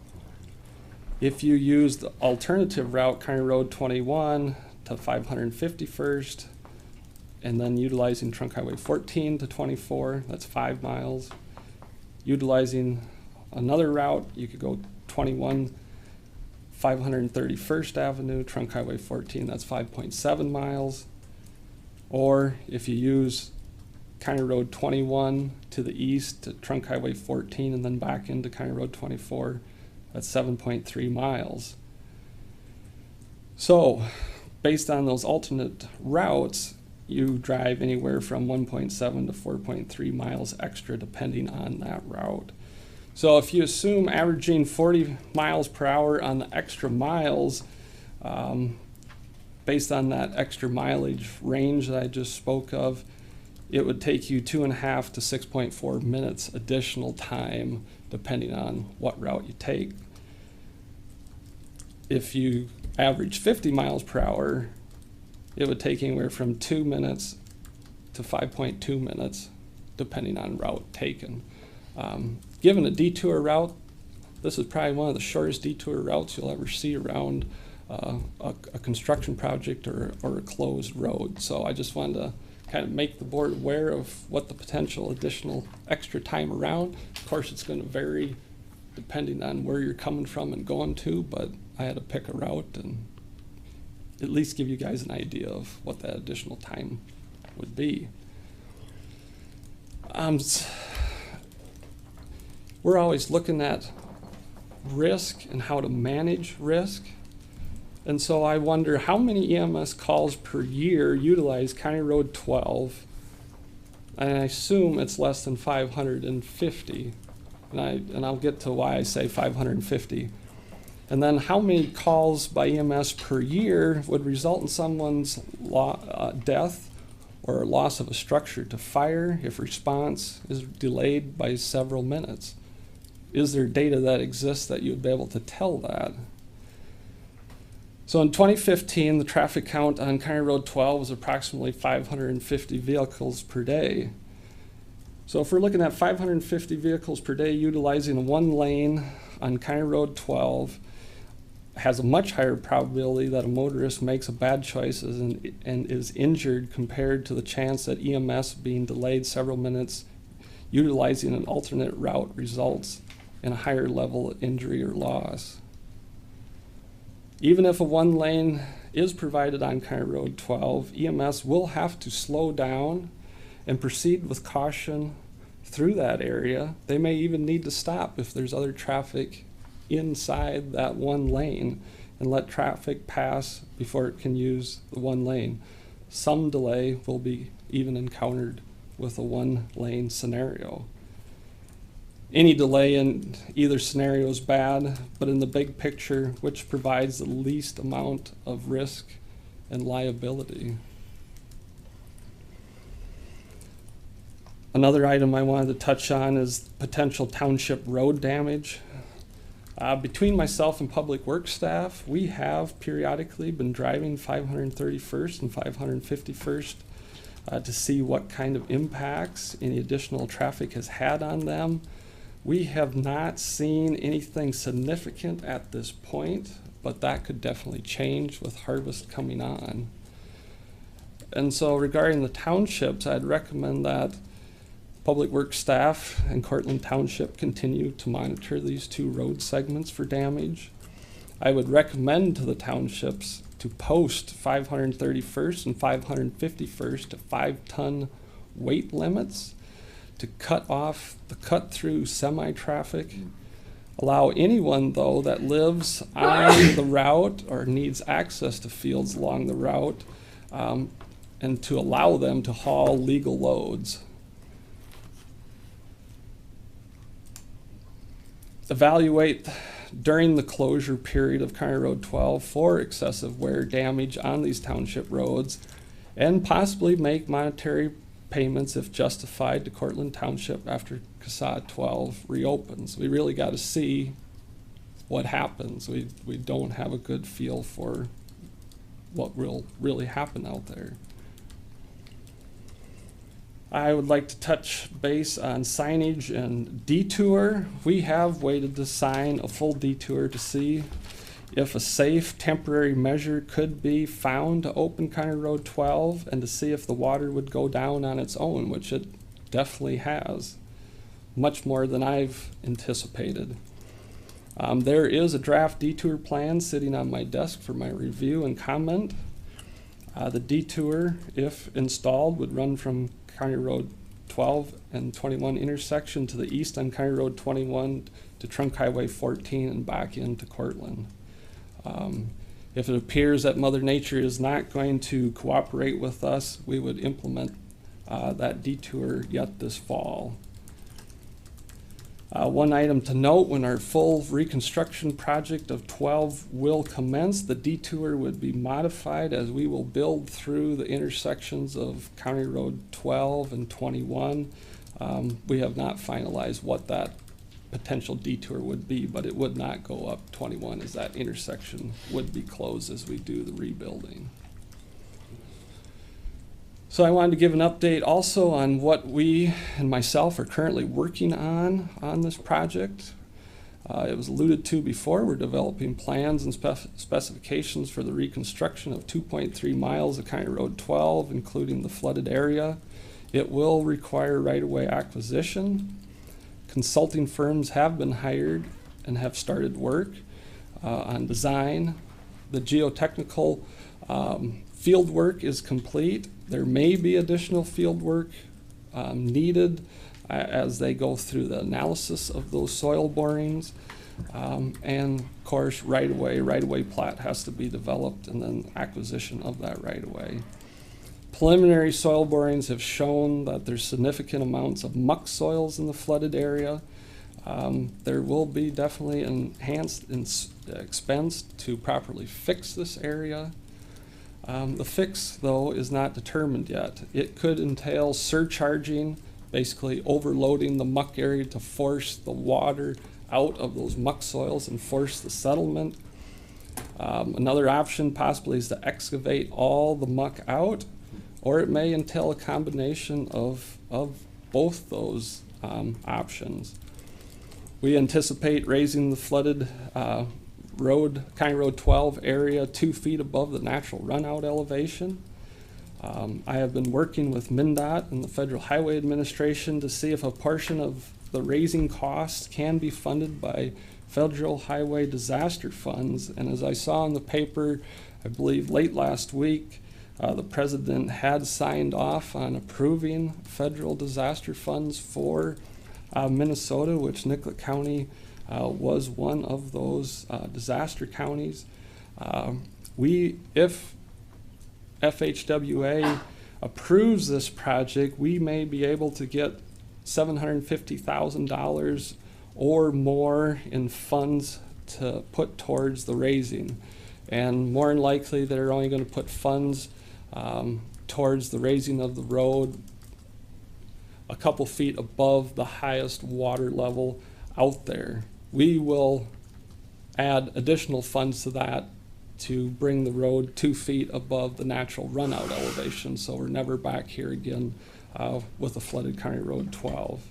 If you use the alternative route, County Road 21 to 551st, and then utilizing Trunk Highway 14 to 24, that's 5 miles. Utilizing another route, you could go 21, 531st Avenue, Trunk Highway 14, that's 5.7 miles. Or if you use County Road 21 to the east to Trunk Highway 14 and then back into County Road 24, that's 7.3 miles. So, based on those alternate routes, you drive anywhere from 1.7 to 4.3 miles extra depending on that route. So if you assume averaging 40 miles per hour on the extra miles, based on that extra mileage range that I just spoke of, it would take you 2.5 to 6.4 minutes additional time depending on what route you take. If you average 50 miles per hour, it would take anywhere from 2 minutes to 5.2 minutes, depending on route taken. Given a detour route, this is probably one of the shortest detour routes you'll ever see around a construction project or a closed road. So I just wanted to kind of make the board aware of what the potential additional extra time around. Of course, it's going to vary depending on where you're coming from and going to, but I had to pick a route and at least give you guys an idea of what that additional time would be. We're always looking at risk and how to manage risk. And so I wonder how many EMS calls per year utilize County Road 12, and I assume it's less than 550. And I'll get to why I say 550. And then how many calls by EMS per year would result in someone's death or loss of a structure to fire if response is delayed by several minutes? Is there data that exists that you would be able to tell that? So in 2015, the traffic count on County Road 12 was approximately 550 vehicles per day. So if we're looking at 550 vehicles per day utilizing one lane on County Road 12, has a much higher probability that a motorist makes a bad choice and is injured compared to the chance that EMS being delayed several minutes utilizing an alternate route results in a higher level of injury or loss. Even if a one lane is provided on County Road 12, EMS will have to slow down and proceed with caution through that area. They may even need to stop if there's other traffic inside that one lane and let traffic pass before it can use the one lane. Some delay will be even encountered with a one lane scenario. Any delay in either scenario is bad, but in the big picture, which provides the least amount of risk and liability? Another item I wanted to touch on is potential township road damage. Between myself and public works staff, we have periodically been driving 531st and 551st to see what kind of impacts any additional traffic has had on them. We have not seen anything significant at this point, but that could definitely change with harvest coming on. And so regarding the townships, I'd recommend that Public Works staff and Cortland Township continue to monitor these two road segments for damage. I would recommend to the townships to post 531st and 551st to 5-ton weight limits to cut off the cut-through semi-traffic. Allow anyone, though, that lives on the route or needs access to fields along the route, and to allow them to haul legal loads. Evaluate during the closure period of County Road 12 for excessive wear damage on these township roads, and possibly make monetary payments if justified to Cortland Township after CSA 12 reopens. We really got to see what happens. We don't have a good feel for what will really happen out there. I would like to touch base on signage and detour. We have waited to sign a full detour to see if a safe temporary measure could be found to open County Road 12 and to see if the water would go down on its own, which it definitely has, much more than I've anticipated. There is a draft detour plan sitting on my desk for my review and comment. The detour, if installed, would run from County Road 12 and 21 intersection to the east on County Road 21 to Trunk Highway 14 and back into Cortland. If it appears that Mother Nature is not going to cooperate with us, we would implement that detour yet this fall. One item to note, when our full reconstruction project of 12 will commence, the detour would be modified as we will build through the intersections of County Road 12 and 21. We have not finalized what that potential detour would be, but it would not go up 21 as that intersection would be closed as we do the rebuilding. So I wanted to give an update also on what we and myself are currently working on this project. It was alluded to before, we're developing plans and specifications for the reconstruction of 2.3 miles of County Road 12, including the flooded area. It will require right-of-way acquisition. Consulting firms have been hired and have started work on design. The geotechnical field work is complete. There may be additional field work needed as they go through the analysis of those soil borings. And of course, right-of-way plat has to be developed and then acquisition of that right-of-way. Preliminary soil borings have shown that there's significant amounts of muck soils in the flooded area. There will be definitely enhanced expense to properly fix this area. The fix, though, is not determined yet. It could entail surcharging, basically overloading the muck area to force the water out of those muck soils and force the settlement. Another option possibly is to excavate all the muck out, or it may entail a combination of both those options. We anticipate raising the flooded County Road 12 area 2 feet above the natural runout elevation. I have been working with MnDOT and the Federal Highway Administration to see if a portion of the raising costs can be funded by federal highway disaster funds. And as I saw in the paper, I believe late last week, the president had signed off on approving federal disaster funds for Minnesota, which Nicollet County was one of those disaster counties. If FHWA approves this project, we may be able to get $750,000 or more in funds to put towards the raising. And more than likely, they're only going to put funds towards the raising of the road a couple feet above the highest water level out there. We will add additional funds to that to bring the road 2 feet above the natural runout elevation, so we're never back here again with a flooded County Road 12.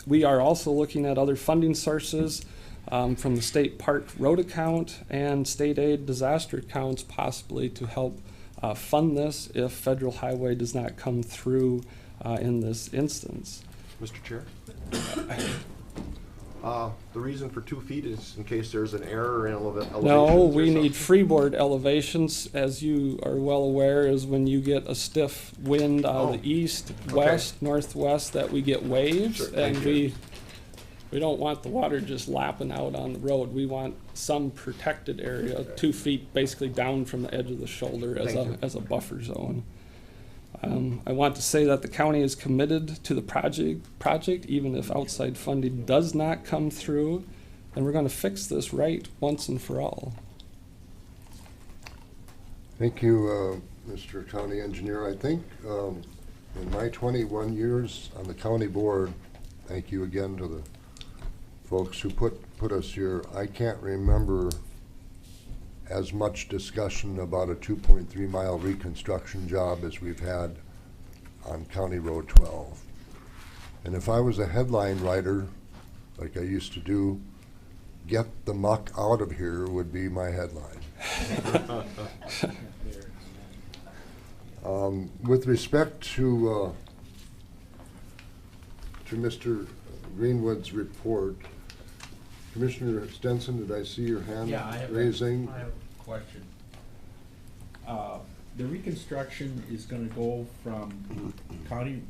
We are also looking at other funding sources from the state park road account and state aid disaster accounts, possibly to help fund this if federal highway does not come through in this instance. Mr. Chair? The reason for 2 feet is in case there's an error in elevations No, or we need something? freeboard elevations, as you are well aware, is when you get a stiff wind out of Oh, the east, okay. west, northwest, that we get waves. Sure, And thank you. we don't want the water just lapping out on the road. We want some protected area, 2 feet basically down from the edge of the shoulder as Thank you. as a buffer zone. I want to say that the county is committed to the project, even if outside funding does not come through, and we're gonna fix this right once and for all. Thank you, Mr. County Engineer. I think in my 21 years on the county board, thank you again to the folks who put us here, I can't remember as much discussion about a 2.3 mile reconstruction job as we've had on County Road 12. And if I was a headline writer, like I used to do, "Get the muck out of here" would be my headline. With respect to Mr. Greenwood's report, Commissioner Stenson, did I see your hand Yeah, I have raising? I have a question. The reconstruction is gonna go from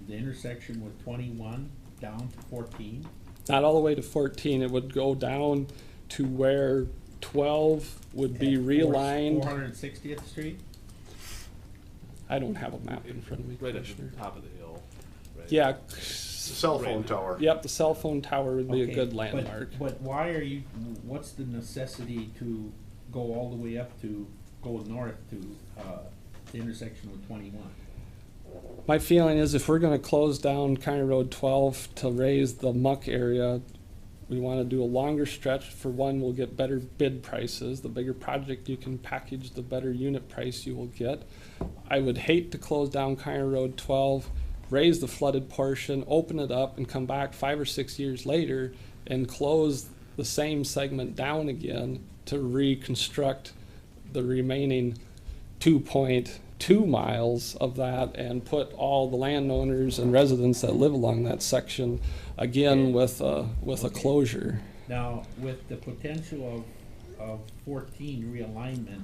the intersection with 21 down to 14? Not all the way to 14, it would go down to where 12 would be realigned. 460th Street? I don't have a map in front of me, Right at Commissioner. the top of the hill. Right? Yeah, Cell phone tower. yep, the cell phone tower would be a Okay, good but- landmark. But what's the necessity to go all the way up to, go north to, the intersection with 21? My feeling is if we're gonna close down County Road 12 to raise the muck area, we wanna do a longer stretch. For one, we'll get better bid prices. The bigger project you can package, the better unit price you will get. I would hate to close down County Road 12, raise the flooded portion, open it up, and come back 5 or 6 years later and close the same segment down again to reconstruct the remaining 2.2 miles of that and put all the landowners and residents that live along that section again with a closure. Now, with the potential of 14 realignment,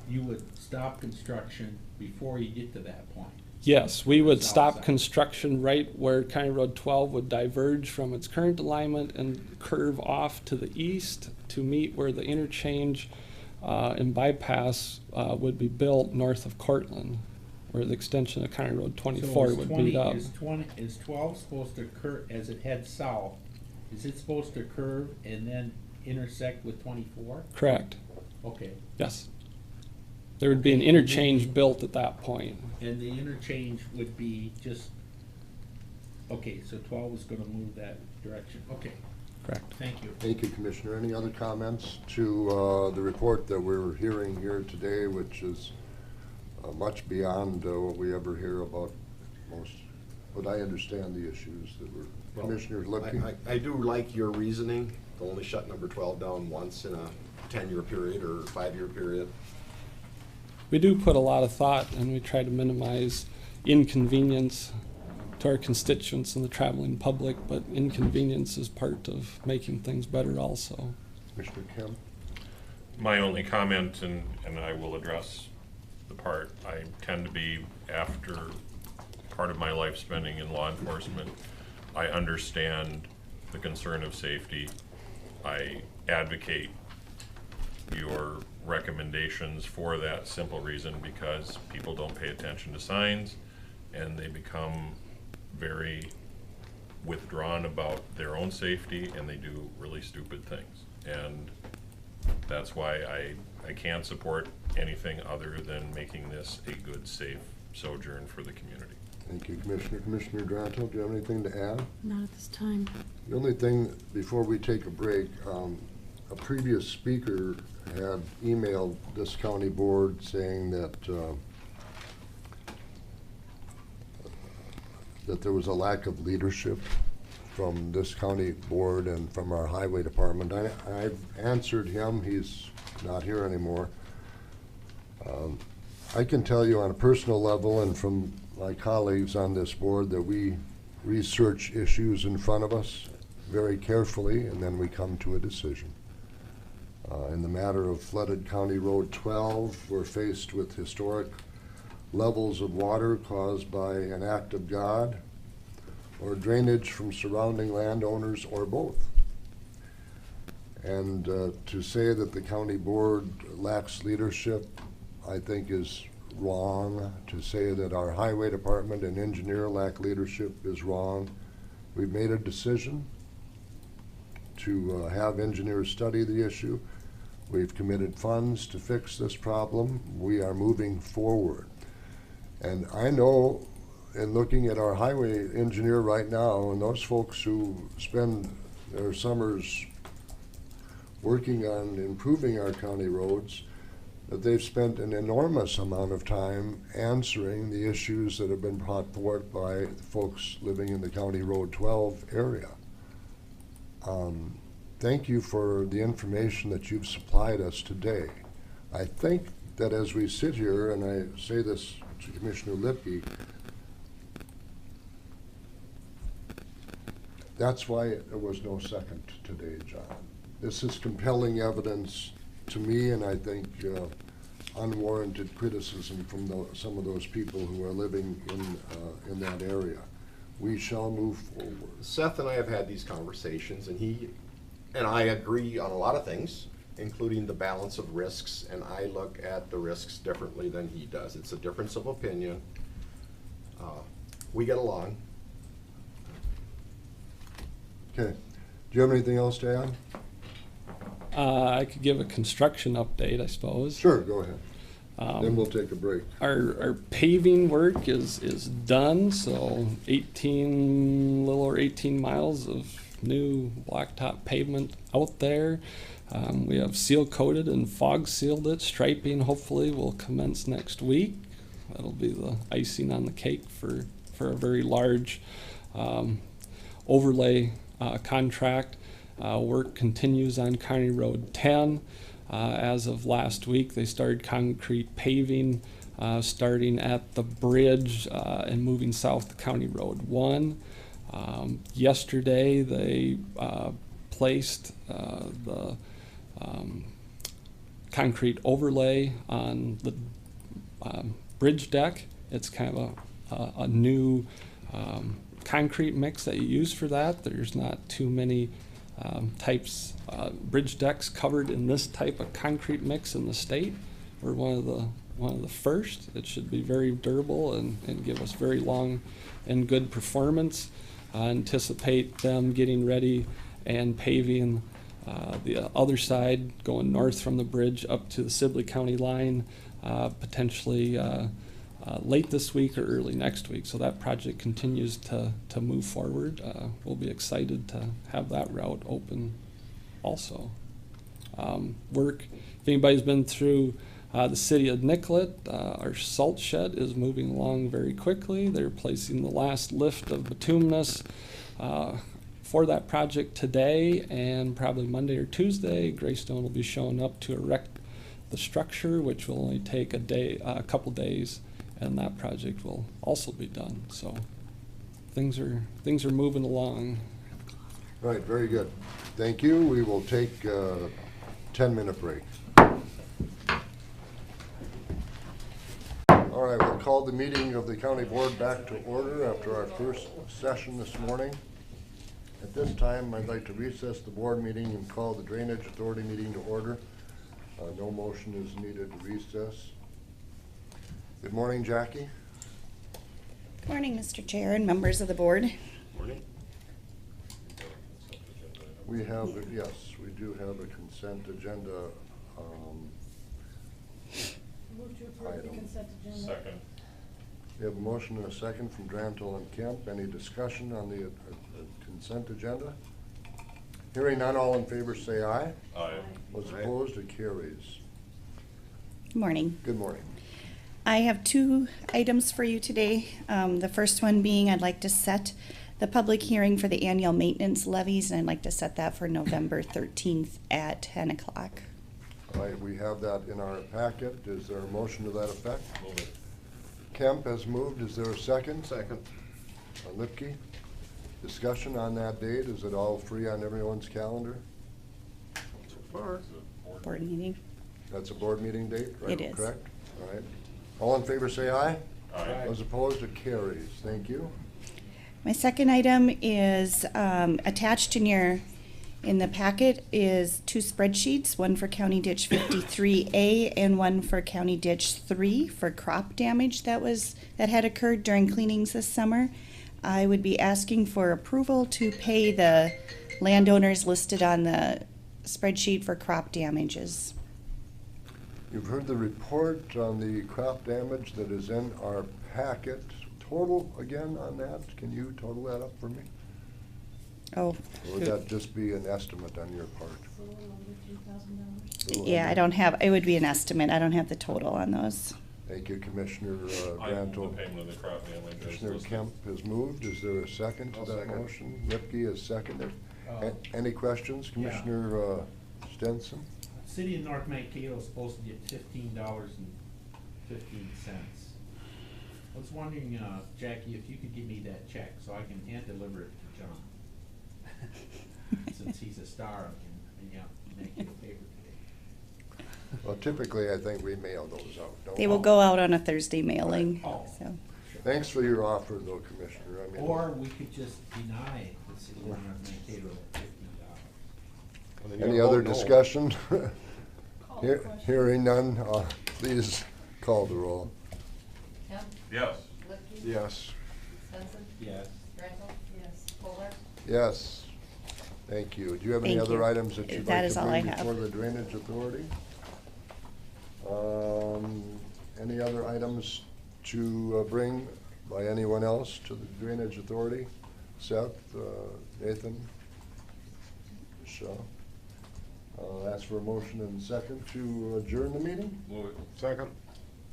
you would stop construction before you get to that point. Yes, we would South stop side. construction right where County Road 12 would diverge from its current alignment and curve off to the east to meet where the interchange and bypass would be built north of Cortland, where the extension of County Road 24 So would meet up. Is 12 supposed to curve, as it heads south, is it supposed to curve and then intersect with 24? Correct, Okay, yes. There would be an interchange built at that point. and the interchange would be just, okay, so 12 is gonna move that direction, okay, Correct. thank you. Thank you, Commissioner. Any other comments to the report that we're hearing here today, which is much beyond what we ever hear about most, but I understand the issues that were, Well, Commissioner Lipke? I do like your reasoning, to only shut number 12 down once in a 10-year period or 5-year period. We do put a lot of thought and we try to minimize inconvenience to our constituents and the traveling public, but inconvenience is part of making things better also. Commissioner Kemp? My only comment, and I will address the part, I tend to be, after part of my life spending in law enforcement, I understand the concern of safety. I advocate your recommendations for that simple reason, because people don't pay attention to signs and they become very withdrawn about their own safety and they do really stupid things. And that's why I can't support anything other than making this a good, safe sojourn for the community. Thank you, Commissioner. Commissioner Dranto, do you have anything to add? Not at this time. The only thing, before we take a break, a previous speaker had emailed this county board saying that that there was a lack of leadership from this county board and from our highway department. I've answered him. He's not here anymore. I can tell you on a personal level and from my colleagues on this board that we research issues in front of us very carefully, and then we come to a decision. In the matter of flooded County Road 12, we're faced with historic levels of water caused by an act of God or drainage from surrounding landowners or both. And to say that the county board lacks leadership, I think is wrong. To say that our highway department and engineer lack leadership is wrong. We've made a decision to have engineers study the issue. We've committed funds to fix this problem. We are moving forward. And I know, in looking at our highway engineer right now, and those folks who spend their summers working on improving our county roads, that they've spent an enormous amount of time answering the issues that have been brought forth by folks living in the County Road 12 area. Thank you for the information that you've supplied us today. I think that as we sit here, and I say this to Commissioner Lipke, that's why there was no second today, John. This is compelling evidence to me, and I think unwarranted criticism from some of those people who are living in that area. We shall move forward. Seth and I have had these conversations, and he and I agree on a lot of things, including the balance of risks, and I look at the risks differently than he does. It's a difference of opinion. We get along. Okay. Do you have anything else to add? I could give a construction update, I suppose. Sure, go ahead. Then we'll take a break. Our paving work is done, so little over 18 miles of new blacktop pavement out there. We have seal coated and fog sealed it. Striping hopefully will commence next week. That'll be the icing on the cake for a very large overlay contract. Work continues on County Road 10. As of last week, they started concrete paving starting at the bridge and moving south to County Road 1. Yesterday, they placed the concrete overlay on the bridge deck. It's kind of a new concrete mix that you use for that. There's not too many bridge decks covered in this type of concrete mix in the state. We're one of the first. It should be very durable and give us very long and good performance. Anticipate them getting ready and paving the other side, going north from the bridge up to the Sibley County line, potentially late this week or early next week. So that project continues to move forward. We'll be excited to have that route open also. If anybody's been through the city of Nicollet, our salt shed is moving along very quickly. They're placing the last lift of bituminous for that project today, and probably Monday or Tuesday, Greystone will be showing up to erect the structure, which will only take a couple days, and that project will also be done. So things are moving along. All right, very good. Thank you. We will take a 10-minute break. All right, we'll call the meeting of the county board back to order after our first session this morning. At this time, I'd like to recess the board meeting and call the Drainage Authority meeting to order. No motion is needed to recess. Good morning, Jackie. Good morning, Mr. Chair and members of the board. Morning. We have, yes, we do have a consent agenda Move to approve the item. consent agenda. Second. We have a motion and a second from Drantle and Kemp. Any discussion on the consent agenda? Hearing none, all in favor say aye. Aye. Those Aye. opposed, it carries. Good morning. Good morning. I have two items for you today. The first one being I'd like to set the public hearing for the annual maintenance levies, and I'd like to set that for November 13th at 10 o'clock. All right, we have that in our packet. Is there a motion to that effect? Move it. Kemp has moved. Is there a second? Second. Lipke? Discussion on that date, is it all free on everyone's calendar? Is it board Board meeting. That's a board meeting date, right? It is. Correct? All right. All in favor, say aye. Aye. Those opposed, it carries. Thank you. My second item is attached in the packet is two spreadsheets, one for County Ditch 53A and one for County Ditch 3 for crop damage that had occurred during cleanings this summer. I would be asking for approval to pay the landowners listed on the spreadsheet for crop damages. You've heard the report on the crop damage that is in our packet. Total again on that? Can you total that up for me? Oh, Or would that just be an estimate on your part? yeah, I don't have, it would be an estimate. I don't have the total on those. Thank you, Commissioner I move Granto. the payment of the crop damage. as Commissioner listed. Kemp has moved. Is there a second to I'll that second. motion? Lipke has seconded. Uh, Any questions, Commissioner Stenson? City of North Mankato is supposed to get $15.15. I was wondering, Jackie, if you could give me that check so I can hand deliver it to John. Since he's a star in Mankato paper today. Well, typically, I think we mail those out, don't we? They will go out on a Thursday mailing, Oh. so. Thanks for your offer, though, Commissioner. I mean, Or we could just deny the City of North Mankato that $15. Any other no. discussion? Call the question. Hearing none, please call the roll. Kemp? Yes. Lipke? Yes. Stenson? Yes. Granto? Yes. Kohler? Yes. Thank you. Do you have any Thank other you. items that you'd That like is to all I bring have. before the Drainage Authority? Any other items to bring by anyone else to the Drainage Authority? Seth, Nathan, Michelle? I'll ask for a motion and second to adjourn the meeting. Move it. Second.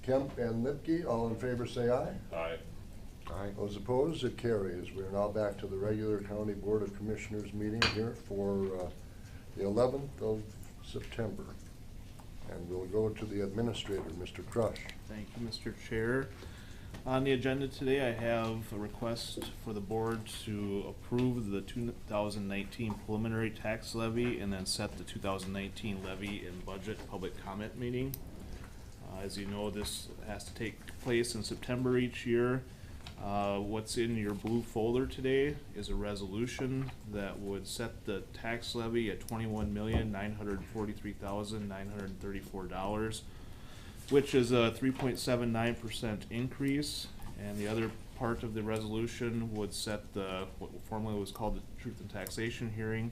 Kemp and Lipke, all in favor say aye. Aye. Aye. Those opposed, it carries. We are now back to the regular County Board of Commissioners meeting here for the 11th of September. And we'll go to the administrator, Mr. Crush. Thank you, Mr. Chair. On the agenda today, I have a request for the board to approve the 2019 preliminary tax levy and then set the 2019 levy and budget public comment meeting. As you know, this has to take place in September each year. What's in your blue folder today is a resolution that would set the tax levy at $21,943,934, which is a 3.79% increase. And the other part of the resolution would set the, what formerly was called the Truth and Taxation hearing,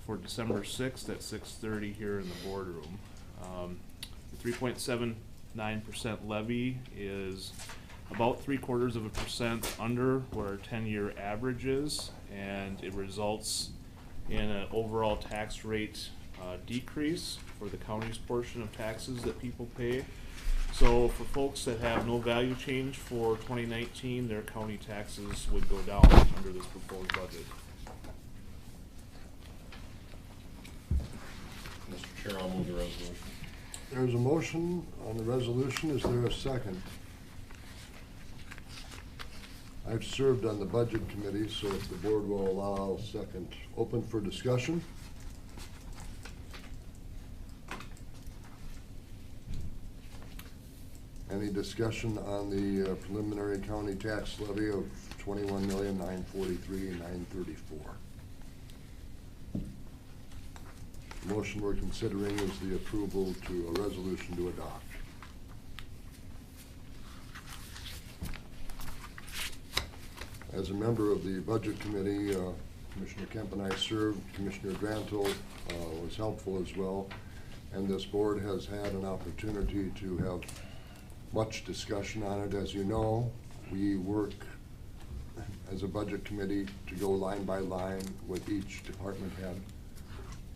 for December 6th at 6:30 here in the boardroom. The 3.79% levy is about 3/4% under where our 10-year average is, and it results in an overall tax rate decrease for the county's portion of taxes that people pay. So for folks that have no value change for 2019, their county taxes would go down under this proposed budget. Mr. Chair, I'll move the resolution. There's a motion on the resolution. Is there a second? I've served on the Budget Committee, so if the board will allow, I'll second. Open for discussion. Any discussion on the preliminary county tax levy of $21,943,934? The motion we're considering is the approval to a resolution to adopt. As a member of the Budget Committee, Commissioner Kemp and I served. Commissioner Granto was helpful as well. And this board has had an opportunity to have much discussion on it. As you know, we work as a Budget Committee to go line by line with each department head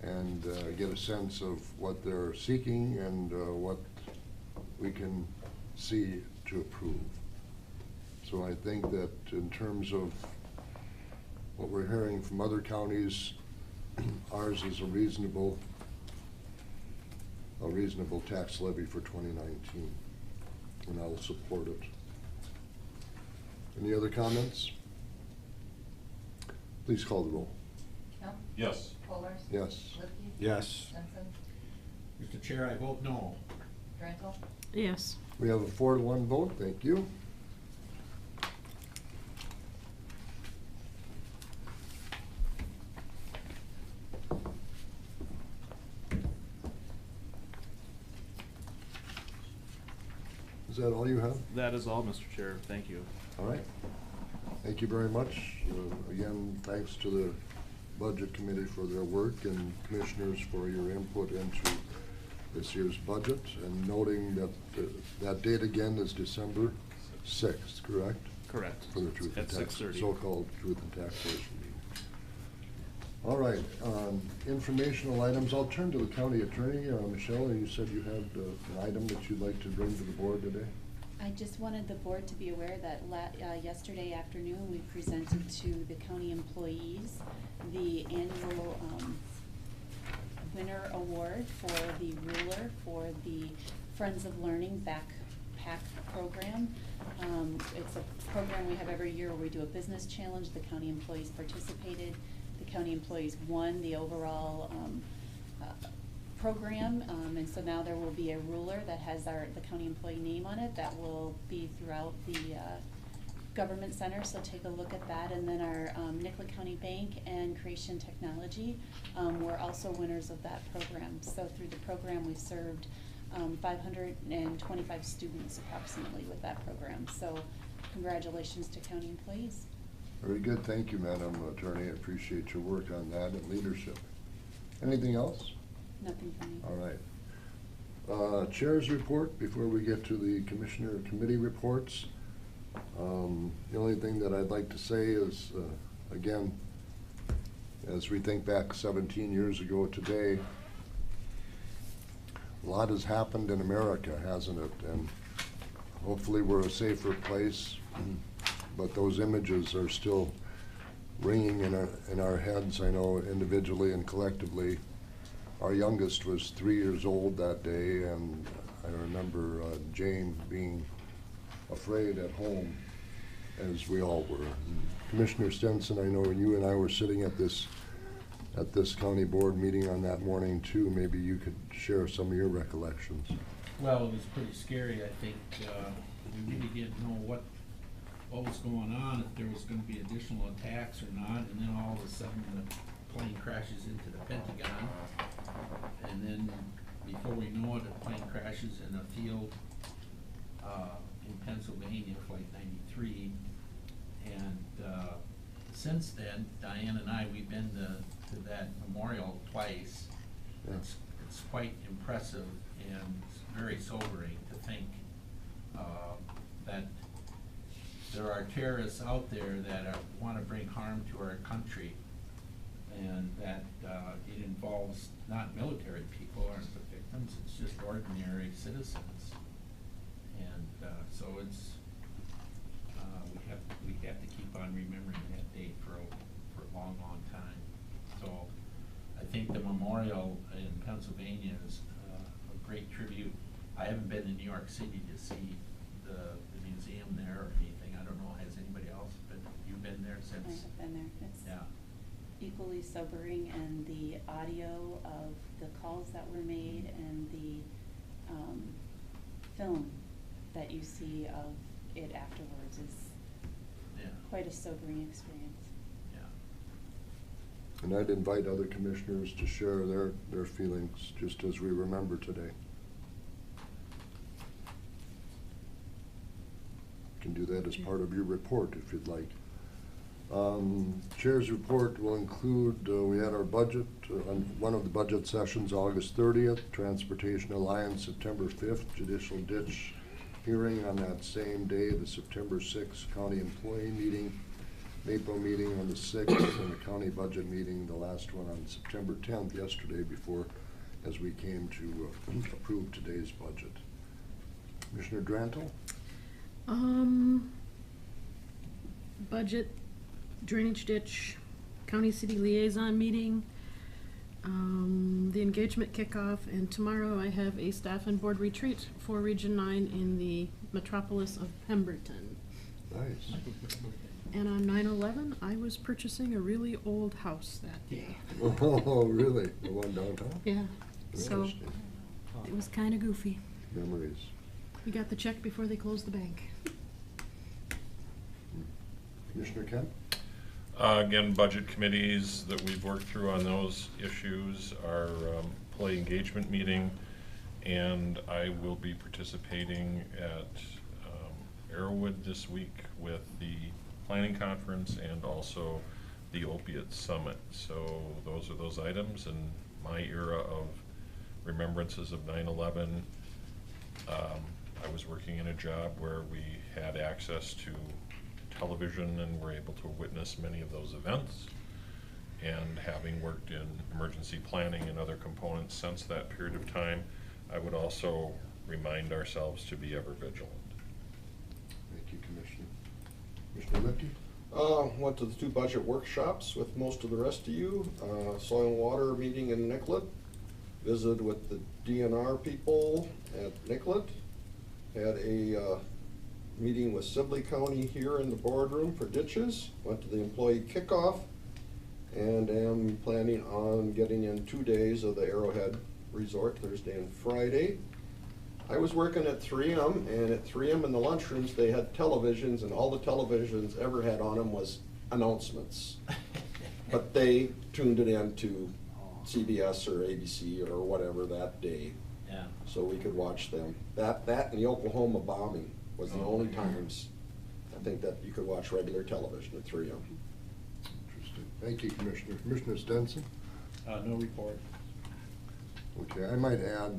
and get a sense of what they're seeking and what we can see to approve. So I think that in terms of what we're hearing from other counties, ours is a reasonable tax levy for 2019, and I'll support it. Any other comments? Please call the roll. Kemp? Yes. Colors? Yes. Lippy? Yes. Benson? Mr. Chair, I vote no. Dranko? Yes. We have a 4-1 vote, thank you. Is that all you have? That is all, Mr. Chair. Thank you. All right. Thank you very much. Again, thanks to the Budget Committee for their work and commissioners for your input into this year's budget, and noting that that date again is December 6th, correct? Correct. For the truth and At tax, 6:30. so-called truth and taxation meeting. All right, informational items. I'll turn to the county attorney. Michelle, you said you had an item that you'd like to bring to the board today? I just wanted the board to be aware that yesterday afternoon, we presented to the county employees the annual winner award for the ruler for the Friends of Learning backpack program. It's a program we have every year where we do a business challenge. The county employees participated. The county employees won the overall program, and so now there will be a ruler that has the county employee name on it that will be throughout the government center, so take a look at that. And then our Nicollet County Bank and Creation Technology were also winners of that program. So through the program, we served 525 students approximately with that program. So congratulations to county employees. Very good. Thank you, Madam Attorney. I appreciate your work on that and leadership. Anything else? Nothing from me. All right. Chair's report before we get to the Commissioner Committee reports. The only thing that I'd like to say is, again, as we think back 17 years ago today, a lot has happened in America, hasn't it? And hopefully we're a safer place, but those images are still ringing in our heads, I know, individually and collectively. Our youngest was 3 years old that day, and I remember Jane being afraid at home, as we all were. And Commissioner Stenson, I know you and I were sitting at this county board meeting on that morning too. Maybe you could share some of your recollections. Well, it was pretty scary, I think. We really didn't know what was going on, if there was gonna be additional attacks or not, and then all of a sudden the plane crashes into the Pentagon. And then before we know it, a plane crashes in a field in Pennsylvania, Flight 93. And since then, Diane and I, we've been to that memorial twice. Yeah. It's quite impressive and it's very sobering to think that there are terrorists out there that want to bring harm to our country, and that it involves not military people aren't the victims, it's just ordinary citizens. And so it's, we have to keep on remembering that date for a long, long time. So I think the memorial in Pennsylvania is a great tribute. I haven't been to New York City to see the museum there or anything. I don't know, has anybody else been? You've been there since? I have been there. It's Yeah. equally sobering, and the audio of the calls that were made and the film that you see of it afterwards is Yeah. quite a sobering experience. Yeah. And I'd invite other commissioners to share their feelings just as we remember today. You can do that as part of your report if you'd like. Chair's report will include, we had our budget, on one of the budget sessions, August 30th, Transportation Alliance, September 5th, Judicial Ditch hearing on that same day, the September 6th County Employee Meeting, Maple meeting on the 6th, and the county budget meeting, the last one on September 10th, yesterday, before, as we came to approve today's budget. Commissioner Drantle? Budget, drainage ditch, county city liaison meeting, the engagement kickoff, and tomorrow I have a staff and board retreat for Region 9 in the metropolis of Pemberton. Nice. And on 9/11, I was purchasing a really old house that day. Oh, really? The one downtown? Yeah, so Interesting. it was kind of goofy. Memories. We got the check before they closed the bank. Commissioner Kemp? Again, budget committees that we've worked through on those issues are employee engagement meeting, and I will be participating at Arrowwood this week with the planning conference and also the opiate summit. So those are those items in my era of remembrances of 9/11. I was working in a job where we had access to television and were able to witness many of those events. And having worked in emergency planning and other components since that period of time, I would also remind ourselves to be ever vigilant. Thank you, Commissioner. Commissioner Lipke? Went to the 2 budget workshops with most of the rest of you. Soil and water meeting in Nicollet. Visited with the DNR people at Nicollet. Had a meeting with Sibley County here in the boardroom for ditches. Went to the employee kickoff and am planning on getting in 2 days of the Arrowhead Resort, Thursday and Friday. I was working at 3M, and at 3M in the lunchrooms, they had televisions, and all the televisions ever had on them was announcements. But they tuned it in to CBS or ABC or whatever that day, Yeah. so we could watch them. That and the Oklahoma bombing was the only times I think that you could watch regular television at 3M. Interesting. Thank you, Commissioner. Commissioner Stenson? No report. Okay, I might add,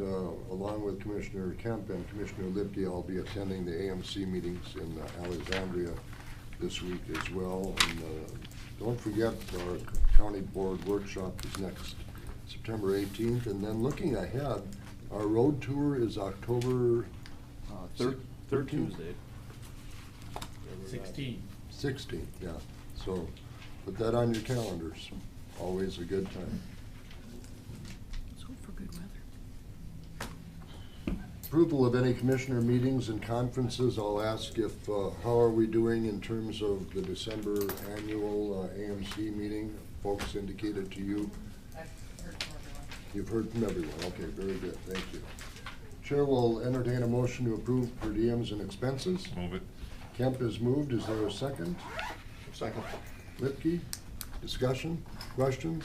along with Commissioner Kemp and Commissioner Lipke, I'll be attending the AMC meetings in Alexandria this week as well. And don't forget, our county board workshop is next September 18th. And then looking ahead, our road tour is October Third 13th? Tuesday. 16. 16th, yeah. So put that on your calendars. Always a good time. Let's hope for good weather. Approval of any commissioner meetings and conferences. I'll ask if, how are we doing in terms of the December annual AMC meeting? Folks indicated to you. I've heard from everyone. You've heard from everyone. Okay, very good. Thank you. Chair will entertain a motion to approve per diems and expenses. Move it. Kemp is moved. Is there a second? Second. Lipke? Discussion? Questions?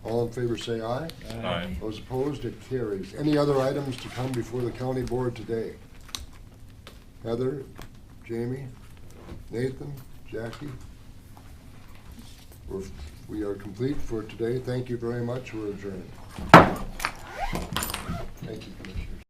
All in favor say aye. Aye. Those opposed, it carries. Any other items to come before the county board today? Heather, Jamie, Nathan, Jackie? We are complete for today. Thank you very much. We're adjourned. Thank you, Commissioner.